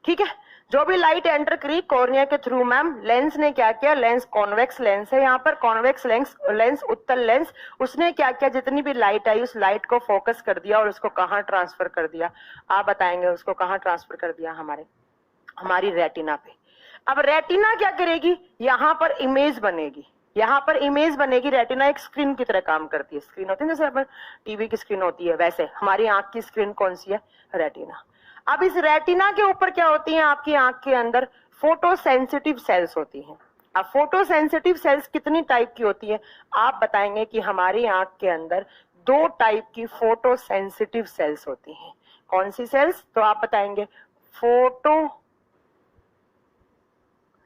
ठीक है, जो भी लाइट एंटर करी कॉर्निया के थ्रू मैम, लेंस ने क्या किया, लेंस कॉन्वेक्स लेंस है, यहाँ पर कॉन्वेक्स लेंस उत्तल लेंस, उसने क्या किया, जितनी भी लाइट आई उस लाइट को फोकस कर दिया और उसको कहाँ ट्रांसफर कर दिया, आप बताएंगे उसको कहाँ ट्रांसफर कर दिया, हमारी रेटिना पे। अब रेटिना क्या करेगी, यहाँ पर इमेज बनेगी, यहाँ पर इमेज बनेगी। रेटिना एक स्क्रीन की तरह काम करती है, स्क्रीन होती है जैसे अपन टीवी की स्क्रीन होती है, वैसे हमारी आंख की स्क्रीन कौन सी है, रेटिना। अब इस रेटिना के ऊपर क्या होती है, आपकी आंख के अंदर फोटो सेंसिटिव सेल्स होती हैं। अब फोटो सेंसिटिव सेल्स कितनी टाइप की होती है, आप बताएंगे कि हमारी आंख के अंदर 2 टाइप की फोटो सेंसिटिव सेल्स होती हैं। कौन सी सेल्स, तो आप बताएंगे फोटो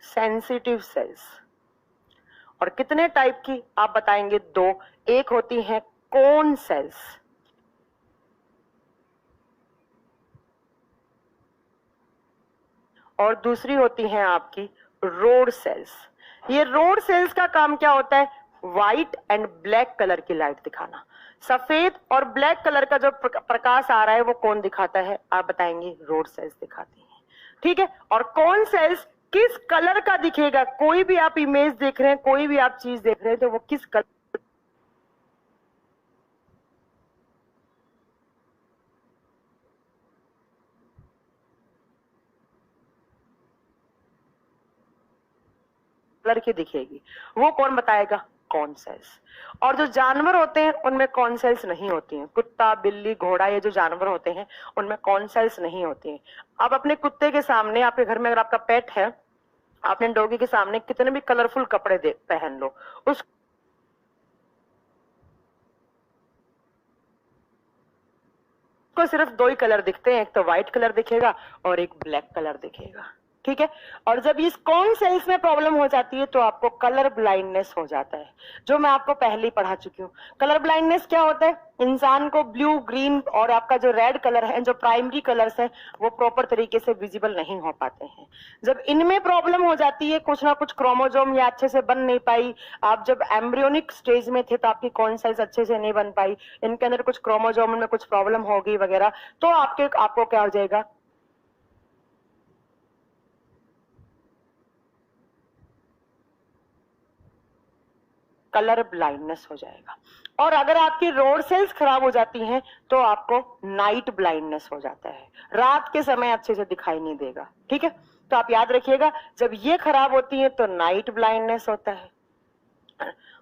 सेंसिटिव सेल्स। और कितने टाइप की, आप बताएंगे 2। एक होती है कोन सेल्स, और दूसरी होती है आपकी रोड सेल्स। ये रोड सेल्स का काम क्या होता है, व्हाइट एंड ब्लैक कलर की लाइट दिखाना। सफेद और ब्लैक कलर का जो प्रकाश आ रहा है वो कौन दिखाता है, आप बताएंगे रोड सेल्स दिखाती हैं। ठीक है, और कौन सेल्स किस कलर का दिखेगा, कोई भी आप इमेज देख रहे हैं, कोई भी आप चीज देख रहे हैं, तो वो किस कलर की दिखेगी, वो कौन बताएगा, कौन सेल्स। और जो जानवर होते हैं उनमें कौन सेल्स नहीं होती हैं, कुत्ता बिल्ली घोड़ा, ये जो जानवर होते हैं उनमें कौन सेल्स नहीं होती हैं। अब अपने कुत्ते के सामने, आपके घर में अगर आपका पेट है, आपने डॉगी के सामने कितने भी कलरफुल कपड़े पहन लो, उसको सिर्फ 2 ही कलर दिखते हैं, एक तो व्हाइट कलर दिखेगा और एक ब्लैक कलर दिखेगा। ठीक है, और जब इस कौन सेल्स में प्रॉब्लम हो जाती है तो आपको कलर ब्लाइंडनेस हो जाता है, जो मैं आपको पहले ही पढ़ा चुकी हूँ। कलर ब्लाइंडनेस क्या होता है, इंसान को ब्लू ग्रीन और आपका जो रेड कलर है, जो प्राइमरी कलर्स है, वो प्रॉपर तरीके से विजिबल नहीं हो पाते हैं। जब इनमें प्रॉब्लम हो जाती है, कुछ ना कुछ क्रोमोजोम या अच्छे से बन नहीं पाई, आप जब एम्ब्रियोनिक स्टेज में थे तो आपकी कौन सेल्स अच्छे से नहीं बन पाई, इनके अंदर कुछ क्रोमोजोम में कुछ प्रॉब्लम होगी वगैरह, तो आपको क्या हो जाएगा, कलर ब्लाइंडनेस हो जाएगा। और अगर आपकी रोड सेल्स खराब हो जाती हैं तो आपको नाइट ब्लाइंडनेस हो जाता है, रात के समय अच्छे से दिखाई नहीं देगा। ठीक है, तो आप याद रखिएगा, जब ये खराब होती है तो नाइट ब्लाइंडनेस होता है।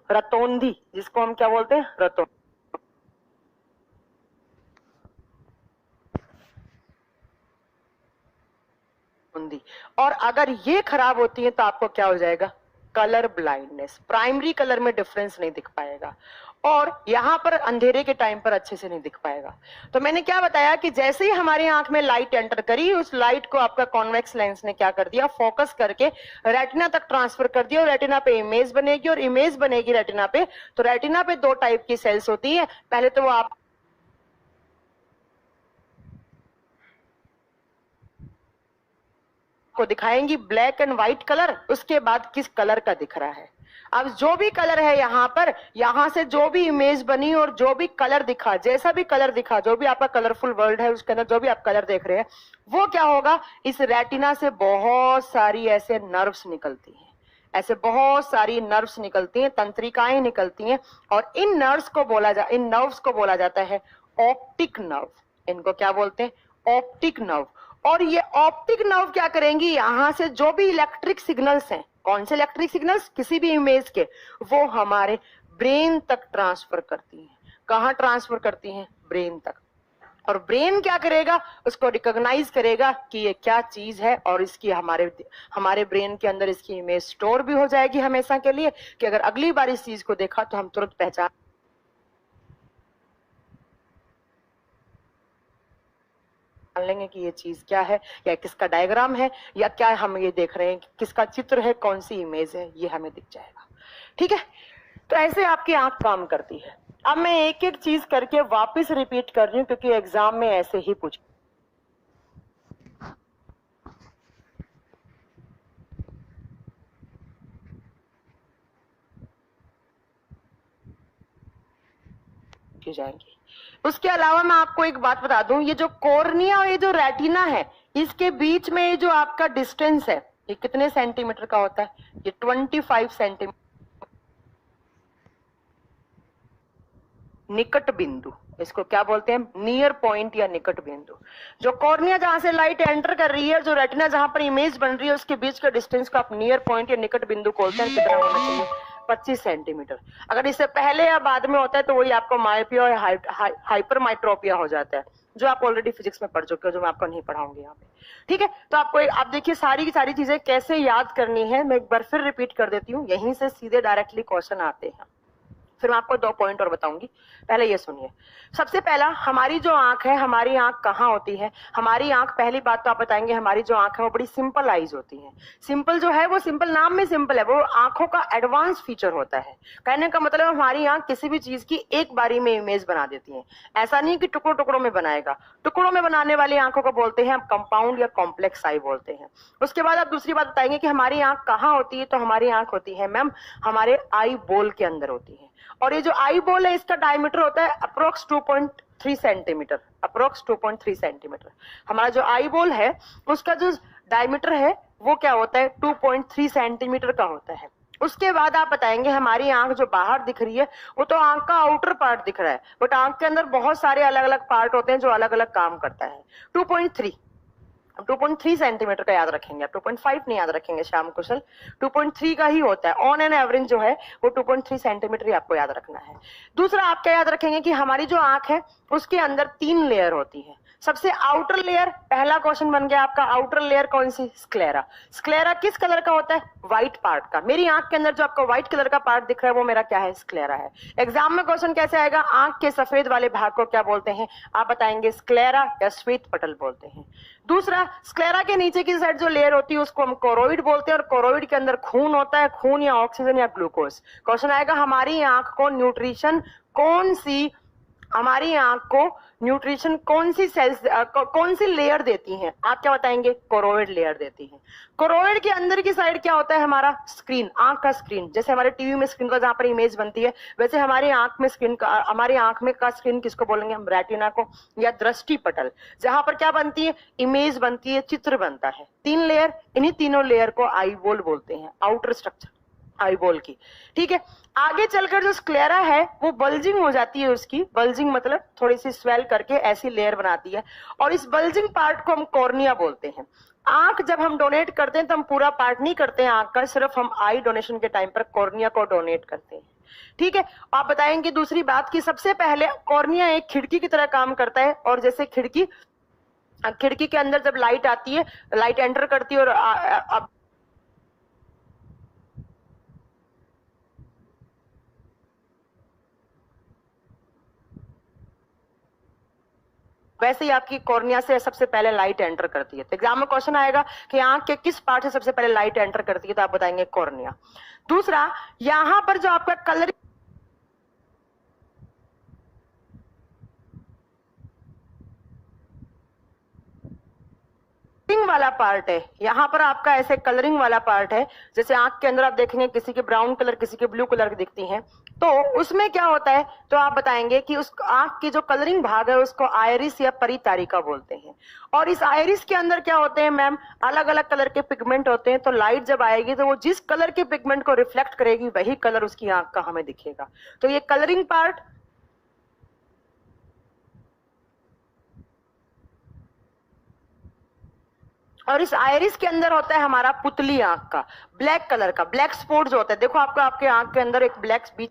रतौंधी, जिसको हम क्या बोलते हैं, रतौंधी। और अगर ये खराब होती है तो आपको क्या हो जाएगा, कलर ब्लाइंडनेस, प्राइमरी कलर में डिफरेंस नहीं दिख पाएगा, और यहां पर अंधेरे के टाइम पर अच्छे से नहीं दिख पाएगा। तो मैंने क्या बताया कि जैसे ही हमारी आंख में लाइट एंटर करी, उस लाइट को आपका कॉन्वेक्स लेंस ने क्या कर दिया, फोकस करके रेटिना तक ट्रांसफर कर दिया, और रेटिना पे इमेज बनेगी, और इमेज बनेगी रेटिना पे। तो रेटिना पे 2 टाइप की सेल्स होती है, पहले तो वो आप को दिखाएंगी ब्लैक एंड व्हाइट कलर, उसके बाद किस कलर का दिख रहा है। अब जो भी कलर है यहाँ पर, यहां से जो भी इमेज बनी और जो भी कलर दिखा, जैसा भी कलर दिखा, जो भी आपका कलरफुल वर्ल्ड है उसके अंदर जो भी आप कलर देख रहे हैं, वो क्या होगा, इस रेटिना से बहुत सारी ऐसे नर्व्स निकलती हैं, ऐसे बहुत सारी नर्व्स निकलती हैं, तंत्रिकाएं निकलती हैं, और इन नर्व्स को बोला जाता है ऑप्टिक नर्व। इनको क्या बोलते हैं, ऑप्टिक नर्व। और ये ऑप्टिक नर्व क्या करेंगी, यहां से जो भी इलेक्ट्रिक सिग्नल्स हैं, कौन से इलेक्ट्रिक सिग्नल्स, किसी भी इमेज के, वो हमारे ब्रेन तक ट्रांसफर करती हैं। कहां ट्रांसफर करती हैं, ब्रेन तक। और ब्रेन क्या करेगा, उसको रिकॉग्नाइज करेगा कि ये क्या चीज है, और इसकी हमारे ब्रेन के अंदर इसकी इमेज स्टोर भी हो जाएगी हमेशा के लिए, कि अगर अगली बार इस चीज को देखा तो हम तुरंत पहचान लेंगे कि ये चीज क्या है, या किसका डायग्राम है, या क्या हम ये देख रहे हैं, किसका चित्र है, कौन सी इमेज है, ये हमें दिख जाएगा। ठीक है, तो ऐसे आपकी आंख काम करती है। अब मैं एक एक चीज करके वापस रिपीट कर रही हूँ, क्योंकि एग्जाम में ऐसे ही पूछ पूछी जाएंगी। उसके अलावा मैं आपको एक बात बता दूं, ये जो कॉर्निया और ये जो रेटिना है, इसके बीच में ये जो आपका डिस्टेंस है, ये कितने सेंटीमीटर का होता है? ये 25 सेंटीमीटर। निकट बिंदु, इसको क्या बोलते हैं? नियर पॉइंट या निकट बिंदु। जो कॉर्निया जहां से लाइट एंटर कर रही है, जो रेटिना जहां पर इमेज बन रही है, उसके बीच के डिस्टेंस को आप नियर पॉइंट या निकट बिंदु बोलते हैं। कितना होना चाहिए? 25 सेंटीमीटर। अगर इससे पहले या बाद में होता है तो वही आपको मायोपिया और हाइपरमाइट्रोपिया हो जाता है, जो आप ऑलरेडी फिजिक्स में पढ़ चुके हो, जो मैं आपको नहीं पढ़ाऊंगी यहाँ पे। ठीक है, तो आपको आप देखिए सारी की सारी चीजें कैसे याद करनी है, मैं एक बार फिर रिपीट कर देती हूँ, यहीं से सीधे डायरेक्टली क्वेश्चन आते हैं। फिर मैं आपको 2 पॉइंट और बताऊंगी, पहले ये सुनिए। सबसे पहला, हमारी जो आंख है, हमारी आंख कहाँ होती है? हमारी आंख, पहली बात तो आप बताएंगे, हमारी जो आंख है वो बड़ी सिंपल आईज होती है। सिंपल जो है वो सिंपल नाम में सिंपल है, वो आंखों का एडवांस फीचर होता है। कहने का मतलब हमारी आंख किसी भी चीज की एक बारी में इमेज बना देती है। ऐसा नहीं कि टुकड़ों टुकड़ों में बनाएगा। टुकड़ों में बनाने वाली आंखों को बोलते हैं कंपाउंड या कॉम्प्लेक्स आई बोलते हैं। उसके बाद आप दूसरी बात बताएंगे कि हमारी आंख कहाँ होती है, तो हमारी आंख होती है मैम हमारे आई बोल के अंदर होती है। और ये जो आई बॉल है, इसका डायमीटर होता है अप्रोक्स 2.3 सेंटीमीटर, अप्रोक्स 2.3 सेंटीमीटर। हमारा जो आई बॉल है उसका जो डायमीटर है वो क्या होता है? 2.3 सेंटीमीटर का होता है। उसके बाद आप बताएंगे हमारी आंख जो बाहर दिख रही है वो तो आंख का आउटर पार्ट दिख रहा है, बट आंख के अंदर बहुत सारे अलग अलग पार्ट होते हैं जो अलग अलग काम करता है। 2.3 सेंटीमीटर का याद रखेंगे आप, 2.5 नहीं याद रखेंगे श्याम कुशल, 2.3 का ही होता है। ऑन एन एवरेज जो है वो 2.3 सेंटीमीटर ही आपको याद रखना है। दूसरा आप क्या याद रखेंगे कि हमारी जो आंख है उसके अंदर 3 लेयर होती है। सबसे आउटर लेयर, पहला क्वेश्चन बन गया आपका, आउटर लेयर कौन सी? स्क्लेरा। स्क्लेरा किस कलर का होता है? व्हाइट पार्ट का। मेरी आंख के अंदर जो आपको व्हाइट कलर का पार्ट दिख रहा है वो मेरा क्या है? स्क्लेरा है। एग्जाम में क्वेश्चन कैसे आएगा? आंख के सफेद वाले भाग को क्या बोलते हैं? आप बताएंगे स्क्लेरा या श्वेत पटल बोलते हैं। दूसरा, स्क्लेरा के नीचे की साइड जो लेयर होती है उसको हम कोरोइड बोलते हैं, और कोरोइड के अंदर खून होता है, खून या ऑक्सीजन या ग्लूकोज। क्वेश्चन आएगा हमारी आंख को न्यूट्रिशन कौन सी, हमारी आंख को न्यूट्रिशन कौन सी सेल्स कौन सी लेयर देती हैं? आप क्या बताएंगे? कोरोइड लेयर देती हैं। कोरोइड के अंदर की साइड क्या होता है? हमारा स्क्रीन, आंख का स्क्रीन। जैसे हमारे टीवी में स्क्रीन का जहां पर इमेज बनती है, वैसे हमारी आंख में स्क्रीन का, हमारी आंख में का स्क्रीन किसको बोलेंगे हम? रेटिना को, या दृष्टि पटल, जहां पर क्या बनती है? इमेज बनती है, चित्र बनता है। 3 लेयर, इन्हीं तीनों लेयर को आई बॉल बोलते हैं, आउटर स्ट्रक्चर आई बॉल की। ठीक है, आगे चलकर जो स्क्लेरा है वो बल्जिंग हो जाती है, उसकी बल्जिंग मतलब थोड़ी सी स्वेल करके ऐसी लेयर बनाती है, और इस बल्जिंग पार्ट को हम कॉर्निया बोलते हैं। आंख जब हम डोनेट करते हैं तो हम पूरा पार्ट नहीं करते हैं आंख का, सिर्फ हम आई डोनेशन के टाइम पर कॉर्निया को डोनेट करते हैं। ठीक है, आप बताएंगे दूसरी बात की सबसे पहले कॉर्निया एक खिड़की की तरह काम करता है, और जैसे खिड़की के अंदर जब लाइट आती है, लाइट एंटर करती है, और वैसे ही आपकी कॉर्निया से सबसे पहले लाइट एंटर करती है। तो एग्जाम में क्वेश्चन आएगा कि आंख के किस पार्ट से सबसे पहले लाइट एंटर करती है, तो आप बताएंगे कॉर्निया। दूसरा, यहां पर जो आपका कलर वाला पार्ट है, यहां पर आपका ऐसे कलरिंग वाला पार्ट है। जैसे आंख के अंदर आप देखेंगे किसी के ब्राउन कलर, किसी के ब्लू कलर दिखती हैं, तो उसमें क्या होता है? तो आप बताएंगे कि उस आंख की जो कलरिंग भाग है उसको आयरिस या परितारिका बोलते हैं। और इस आयरिस के अंदर क्या होते हैं मैम? अलग अलग कलर के पिगमेंट होते हैं। तो लाइट जब आएगी तो वो जिस कलर के पिगमेंट को रिफ्लेक्ट करेगी वही कलर उसकी आंख का हमें दिखेगा। तो ये कलरिंग पार्ट, और इस आयरिस के अंदर होता है हमारा पुतली आंख का, ब्लैक कलर का, ब्लैक स्पॉट जो होता है। देखो आपको आपके आंख के अंदर एक ब्लैक बीच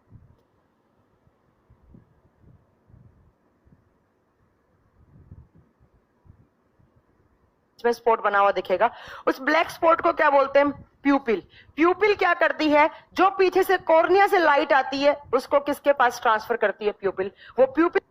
में स्पॉट बना हुआ दिखेगा। उस ब्लैक स्पॉट को क्या बोलते हैं? प्यूपिल। प्यूपिल क्या करती है? जो पीछे से कॉर्निया से लाइट आती है उसको किसके पास ट्रांसफर करती है? प्यूपिल। वो प्यूपिल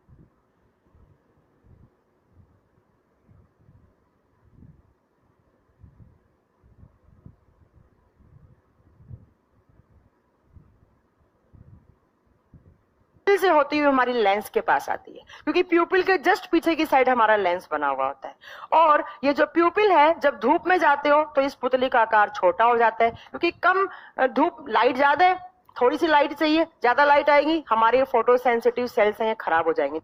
से होती हुई हमारी लेंस के पास आती है, क्योंकि प्यूपिल के जस्ट पीछे की साइड हमारा लेंस बना हुआ होता है। और ये जो प्यूपिल है, जब धूप में जाते हो तो इस पुतली का आकार छोटा हो जाता है, क्योंकि कम धूप, लाइट ज्यादा है थोड़ी सी लाइट चाहिए, ज्यादा लाइट आएगी, हमारे फोटो सेंसिटिव सेल्स हैं खराब हो जाएंगे।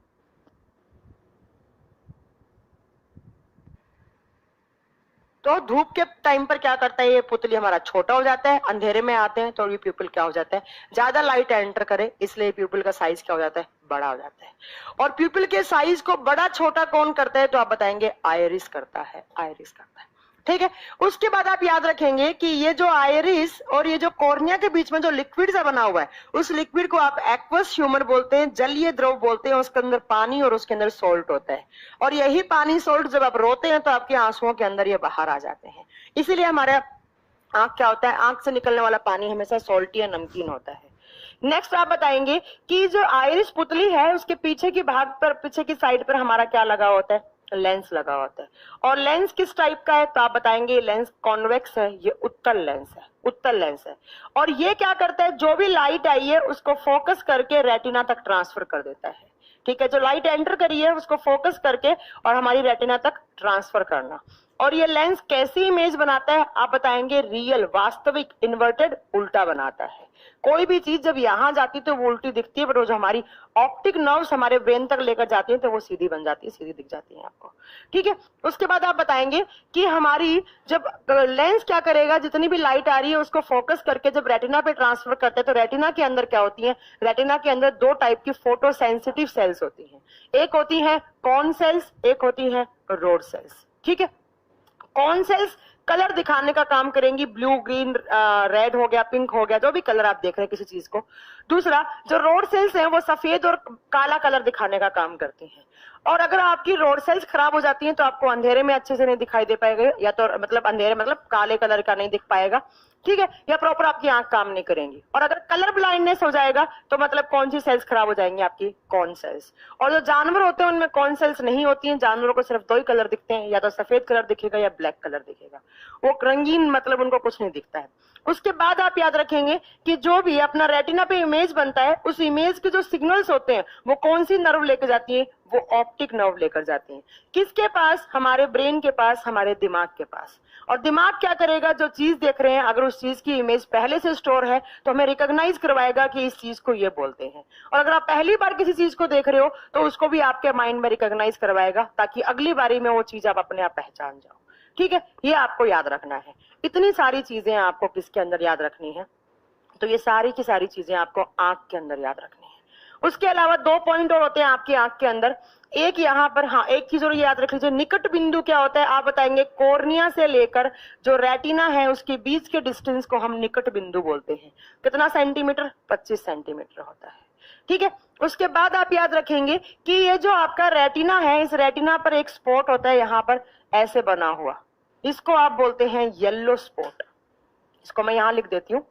तो धूप के टाइम पर क्या करता है, ये पुतली हमारा छोटा हो जाता है, अंधेरे में आते हैं तो ये प्यूपिल क्या हो जाता है, ज्यादा लाइट एंटर करे, इसलिए प्यूपिल का साइज क्या हो जाता है, बड़ा हो जाता है। और प्यूपिल के साइज को बड़ा छोटा कौन करता है, तो आप बताएंगे आयरिस करता है, आयरिस करता है। ठीक है, उसके बाद आप याद रखेंगे कि ये जो आयरिस और ये जो कॉर्निया के बीच में जो लिक्विड सा बना हुआ है, उस लिक्विड को आप एक्वस ह्यूमर बोलते हैं, जलीय द्रव बोलते हैं। उसके अंदर पानी और उसके अंदर सोल्ट होता है, और यही पानी सोल्ट जब आप रोते हैं तो आपके आंसुओं के अंदर ये बाहर आ जाते हैं। इसीलिए हमारा आंख क्या होता है, आंख से निकलने वाला पानी हमेशा सॉल्टी या नमकीन होता है। नेक्स्ट आप बताएंगे कि जो आयरिस पुतली है उसके पीछे की भाग पर, पीछे की साइड पर हमारा क्या लगा होता है, लेंस लगा होता है। और लेंस किस टाइप का है, तो आप बताएंगे लेंस कॉन्वेक्स है, ये उत्तल लेंस है, उत्तल लेंस है। और ये क्या करता है, जो भी लाइट आई है उसको फोकस करके रेटिना तक ट्रांसफर कर देता है। ठीक है, जो लाइट एंटर करी है उसको फोकस करके और हमारी रेटिना तक ट्रांसफर करना। और ये लेंस कैसी इमेज बनाता है, आप बताएंगे रियल, वास्तविक, इन्वर्टेड, उल्टा बनाता है। कोई भी चीज जब यहां जाती है तो वो उल्टी दिखती है, पर जो हमारी ऑप्टिक नर्व्स हमारे ब्रेन तक लेकर जाती है तो वो सीधी बन जाती है, सीधी दिख जाती है आपको। ठीक है, उसके बाद आप बताएंगे कि हमारी जब लेंस क्या करेगा, जितनी भी लाइट आ रही है उसको फोकस करके जब रेटिना पे ट्रांसफर करते हैं तो रेटिना के अंदर क्या होती है, रेटिना के अंदर दो टाइप की फोटो सेंसिटिव सेल्स होती हैं। एक होती है कॉन सेल्स, एक होती है रोड सेल्स। ठीक है, कौन सेल्स कलर दिखाने का काम करेंगी, ब्लू, ग्रीन, रेड हो गया, पिंक हो गया, जो भी कलर आप देख रहे हैं किसी चीज को। दूसरा जो रोड सेल्स हैं वो सफेद और काला कलर दिखाने का काम करती हैं। और अगर आपकी रोड सेल्स खराब हो जाती हैं तो आपको अंधेरे में अच्छे से नहीं दिखाई दे पाएगा, या तो मतलब अंधेरे मतलब काले कलर का नहीं दिख पाएगा। ठीक है, या प्रॉपर आपकी आंख काम नहीं करेंगी। और अगर कलर ब्लाइंडनेस हो जाएगा तो मतलब कौन सी सेल्स खराब हो जाएंगी, आपकी कॉन सेल्स। और जो जानवर होते हैं उनमें कॉन सेल्स नहीं होती हैं, जानवरों को सिर्फ दो ही कलर दिखते हैं, या तो सफेद कलर दिखेगा या ब्लैक कलर दिखेगा, वो रंगीन मतलब उनको कुछ नहीं दिखता है। उसके बाद आप याद रखेंगे कि जो भी अपना रेटिना पे इमेज बनता है, उस इमेज के जो सिग्नल्स होते हैं वो कौन सी नर्व लेकर जाती है, वो ऑप्टिक नर्व लेकर जाती है। किसके पास, हमारे ब्रेन के पास, हमारे दिमाग के पास। और दिमाग क्या करेगा, जो चीज देख रहे हैं अगर उस चीज की इमेज पहले से स्टोर है तो हमें रिकॉग्नाइज करवाएगा कि इस चीज को ये बोलते हैं। और अगर आप पहली बार किसी चीज को देख रहे हो तो उसको भी आपके माइंड में रिकॉग्नाइज करवाएगा, ताकि अगली बारी में वो चीज आप अपने आप पहचान जाओ। ठीक है, ये आपको याद रखना है। इतनी सारी चीजें आपको किसके अंदर याद रखनी है, तो ये सारी की सारी चीजें आपको आंख के अंदर याद रखनी है। उसके अलावा दो पॉइंट और होते हैं आपकी आंख के अंदर। एक यहाँ पर, हाँ एक चीज और याद रख लीजिए, निकट बिंदु क्या होता है, आप बताएंगे कॉर्निया से लेकर जो रेटिना है उसके बीच के डिस्टेंस को हम निकट बिंदु बोलते हैं। कितना सेंटीमीटर, 25 सेंटीमीटर होता है। ठीक है, उसके बाद आप याद रखेंगे कि ये जो आपका रेटिना है, इस रेटिना पर एक स्पॉट होता है यहाँ पर ऐसे बना हुआ, इसको आप बोलते हैं येलो स्पॉट। इसको मैं यहाँ लिख देती हूँ,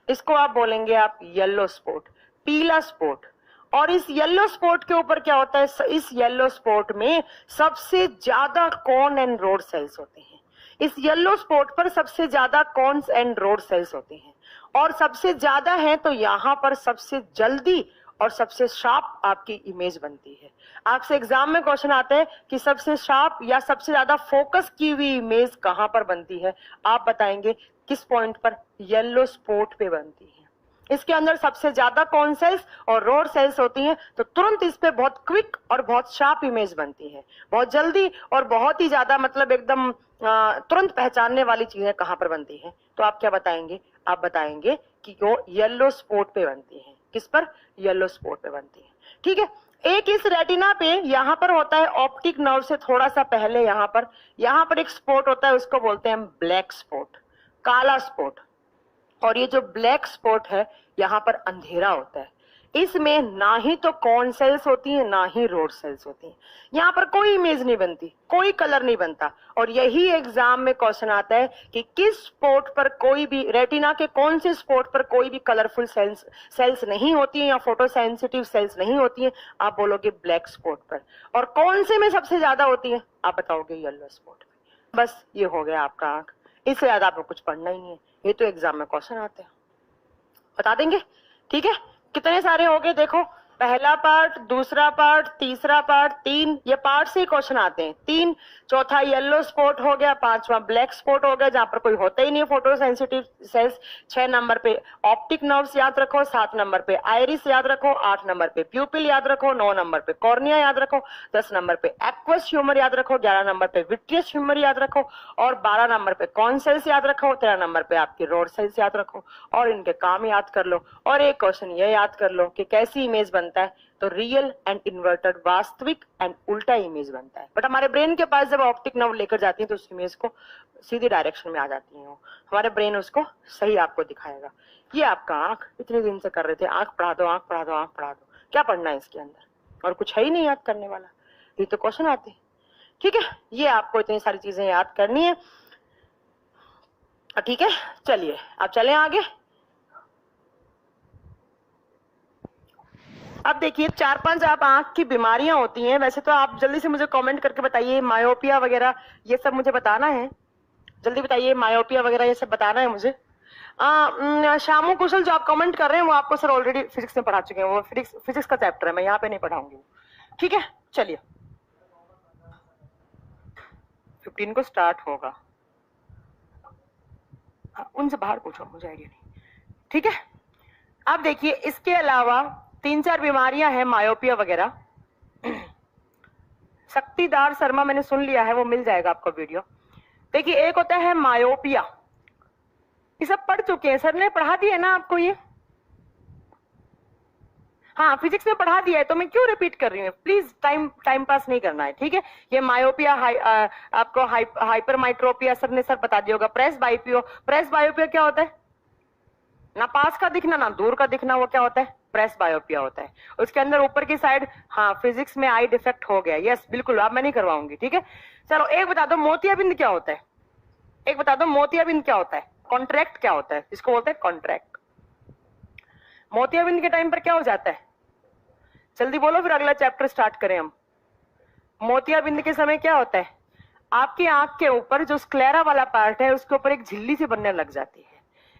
इसको आप बोलेंगे आप येलो स्पॉट, पीला स्पॉट। और इस येलो स्पॉट के ऊपर क्या होता है, इस येलो स्पॉट में सबसे ज्यादा कॉन एंड रोड सेल्स होते हैं। इस येलो स्पॉट पर सबसे ज्यादा कॉन्स एंड रोड सेल्स होते हैं, और सबसे ज्यादा है तो यहाँ पर सबसे जल्दी और सबसे शार्प आपकी इमेज बनती है। आपसे एग्जाम में क्वेश्चन आता है कि सबसे शार्प या सबसे ज्यादा फोकस की हुई इमेज कहां पर बनती है, आप बताएंगे किस पॉइंट पर, येलो स्पॉट पे बनती है। इसके अंदर सबसे ज्यादा कॉन सेल्स और रोड सेल्स होती हैं, तो तुरंत इस पे बहुत क्विक और बहुत शार्प इमेज बनती है, बहुत जल्दी और बहुत ही ज्यादा मतलब एकदम तुरंत पहचानने वाली चीजें कहां पर बनती हैं, तो आप क्या बताएंगे, आप बताएंगे कि वो येलो स्पॉट पे बनती है। किस पर, येलो स्पॉट पे बनती है। ठीक है, एक इस रेटिना पे यहाँ पर होता है ऑप्टिक नर्व से थोड़ा सा पहले, यहाँ पर एक स्पॉट होता है, उसको बोलते हैं ब्लैक स्पॉट, काला स्पॉट। और ये जो ब्लैक स्पॉट है यहाँ पर अंधेरा होता है, इसमें ना ही तो कॉन सेल्स होती हैं ना ही रोड सेल्स होती हैं, यहाँ पर कोई इमेज नहीं बनती, कोई कलर नहीं बनता। और यही एग्जाम में क्वेश्चन आता है कि किस स्पॉट पर कोई भी, रेटिना के कौन से स्पॉट पर कोई भी कलरफुल सेल्स नहीं होती है या फोटो सेंसिटिव सेल्स नहीं होती है, आप बोलोगे ब्लैक स्पॉट पर। और कौन से में सबसे ज्यादा होती है, आप बताओगे येलो स्पॉट पर। बस ये हो गया आपका आंख, इससे ज्यादा आपको कुछ पढ़ना ही नहीं है, ये तो एग्जाम में क्वेश्चन आते हैं, बता देंगे। ठीक है, कितने सारे हो गए देखो, पहला पार्ट, दूसरा पार्ट, तीसरा पार्ट, 3 ये पार्ट से ही क्वेश्चन आते हैं। 3, चौथा येलो स्पॉट हो गया, 5वां ब्लैक स्पॉट हो गया जहां पर कोई होता ही नहीं है फोटो सेंसिटिव सेल्स। 6 नंबर पे ऑप्टिक नर्व्स याद रखो, 7 नंबर पे आइरिस याद रखो, 8 नंबर पे प्यूपिल याद रखो, 9 नंबर पे कॉर्निया याद रखो, 10 नंबर पे एक्वस ह्यूमर याद रखो, 11 नंबर पे विट्रियस ह्यूमर याद रखो और 12 नंबर पे कॉन सेल्स याद रखो, 13 नंबर पे आपकी रोड सेल्स याद रखो और इनके काम याद कर लो। और एक क्वेश्चन ये याद कर लो कि कैसी इमेज बनता है, तो रियल एंड इन्वर्टेड, वास्तविक एंड उल्टा इमेज बनता है। बट हमारे ब्रेन के पास जब ऑप्टिक नर्व लेकर जाती है तो उस इमेज को सीधी डायरेक्शन में आ जाती है, हमारे ब्रेन उसको सही आपको दिखाएगा। ये आपका आंख इतने दिन से कर रहे थे, आंख पढ़ा दो, आंख पढ़ा दो, आंख पढ़ा दो, क्या पढ़ना है इसके अंदर, और कुछ है ही नहीं याद करने वाला, ये तो क्वेश्चन आते हैं। ठीक है, ये आपको इतनी सारी चीजें याद करनी है। ठीक है, चलिए अब चलें आगे। अब देखिए 4-5 आप आंख की बीमारियां होती हैं। वैसे तो आप जल्दी से मुझे कमेंट करके बताइए, मायोपिया वगैरह ये सब मुझे बताना है, जल्दी बताइए, मायोपिया वगैरह ये सब बताना है मुझे। श्यामू कुशल जो आप कमेंट कर रहे हैं वो आपको सर ऑलरेडी फिजिक्स में पढ़ा चुके हैं, वो फिजिक्स का चैप्टर है, मैं यहाँ पे नहीं पढ़ाऊंगी। ठीक है, चलिए 15 को स्टार्ट होगा, उनसे बाहर पूछो, मुझे आइडिया नहीं। ठीक है, अब देखिए इसके अलावा 3-4 बीमारियां हैं मायोपिया वगैरह। शक्तिदार शर्मा मैंने सुन लिया है, वो मिल जाएगा आपको वीडियो। देखिए एक होता है मायोपिया, ये सब पढ़ चुके हैं, सर ने पढ़ा दिया है ना आपको ये, हाँ फिजिक्स में पढ़ा दिया है, तो मैं क्यों रिपीट कर रही हूँ, प्लीज टाइम पास नहीं करना है। ठीक है, ये मायोपिया आपको हाइपरमाइट्रोपिया सर ने बता दिया होगा। प्रेस बायोपिया क्या होता है, ना पास का दिखना ना दूर का दिखना, वो क्या होता है, प्रेस बायोपिया होता है। उसके अंदर ऊपर की साइड, हाँ फिजिक्स में आई डिफेक्ट हो गया, यस बिल्कुल, अब मैं नहीं करवाऊंगी। ठीक है, चलो एक बता दो मोतियाबिंद क्या होता है, एक बता दो मोतियाबिंद क्या होता है, कॉन्ट्रैक्ट क्या होता है, इसको बोलते हैं कॉन्ट्रैक्ट। मोतियाबिंद के टाइम पर क्या हो जाता है, जल्दी बोलो फिर अगला चैप्टर स्टार्ट करें हम। मोतियाबिंद के समय क्या होता है, आपकी आंख के ऊपर जो स्क्लेरा वाला पार्ट है उसके ऊपर एक झिल्ली सी बनने लग जाती है,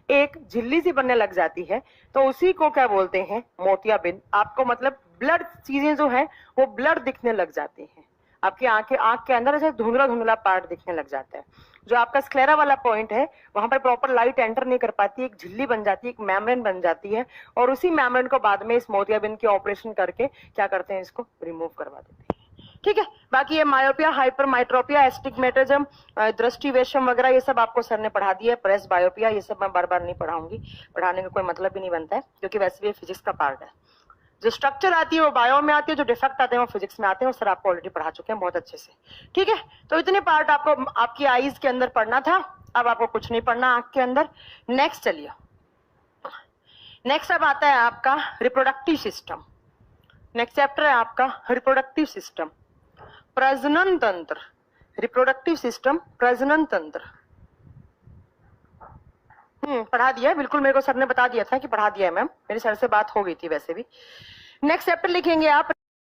एक झिल्ली सी बनने लग जाती है, तो उसी को क्या बोलते हैं, मोतियाबिंद। आपको मतलब ब्लड चीजें जो है वो ब्लड दिखने लग जाती हैं, आपकी आंख के अंदर ऐसे धुंधला धुंधला पार्ट दिखने लग जाता है। जो आपका स्क्लेरा वाला पॉइंट है वहां पर प्रॉपर लाइट एंटर नहीं कर पाती, एक झिल्ली बन जाती है, एक मेम्ब्रेन बन जाती है, और उसी मेम्ब्रेन को बाद में इस मोतियाबिंद की ऑपरेशन करके क्या करते हैं, इसको रिमूव करवा देते हैं। ठीक है, बाकी ये मायोपिया, हाइपरमाइट्रोपिया, एस्टिग्मेटिज्म, दृष्टि वैषम वगैरह ये सब आपको सर ने पढ़ा दिया है। प्रेस बायोपिया ये सब मैं बार बार नहीं पढ़ाऊंगी, पढ़ाने का कोई मतलब भी नहीं बनता है, क्योंकि वैसे भी फिजिक्स का पार्ट है। जो स्ट्रक्चर आती है वो बायो में आती है, जो डिफेक्ट आते हैं वो फिजिक्स में आते हैं, वो सर आपको ऑलरेडी पढ़ा चुके हैं बहुत अच्छे से। ठीक है, तो इतने पार्ट आपको आपकी आईज के अंदर पढ़ना था, अब आपको कुछ नहीं पढ़ना आंख के अंदर। नेक्स्ट चलिए, नेक्स्ट अब आता है आपका रिप्रोडक्टिव सिस्टम। नेक्स्ट चैप्टर है आपका रिप्रोडक्टिव सिस्टम, प्रजनन तंत्र, रिप्रोडक्टिव सिस्टम, प्रजनन तंत्र। पढ़ा दिया है बिल्कुल, मेरे को सर ने बता दिया था कि पढ़ा दिया है मैम, मेरे सर से बात हो गई थी वैसे भी। नेक्स्ट चैप्टर लिखेंगे आप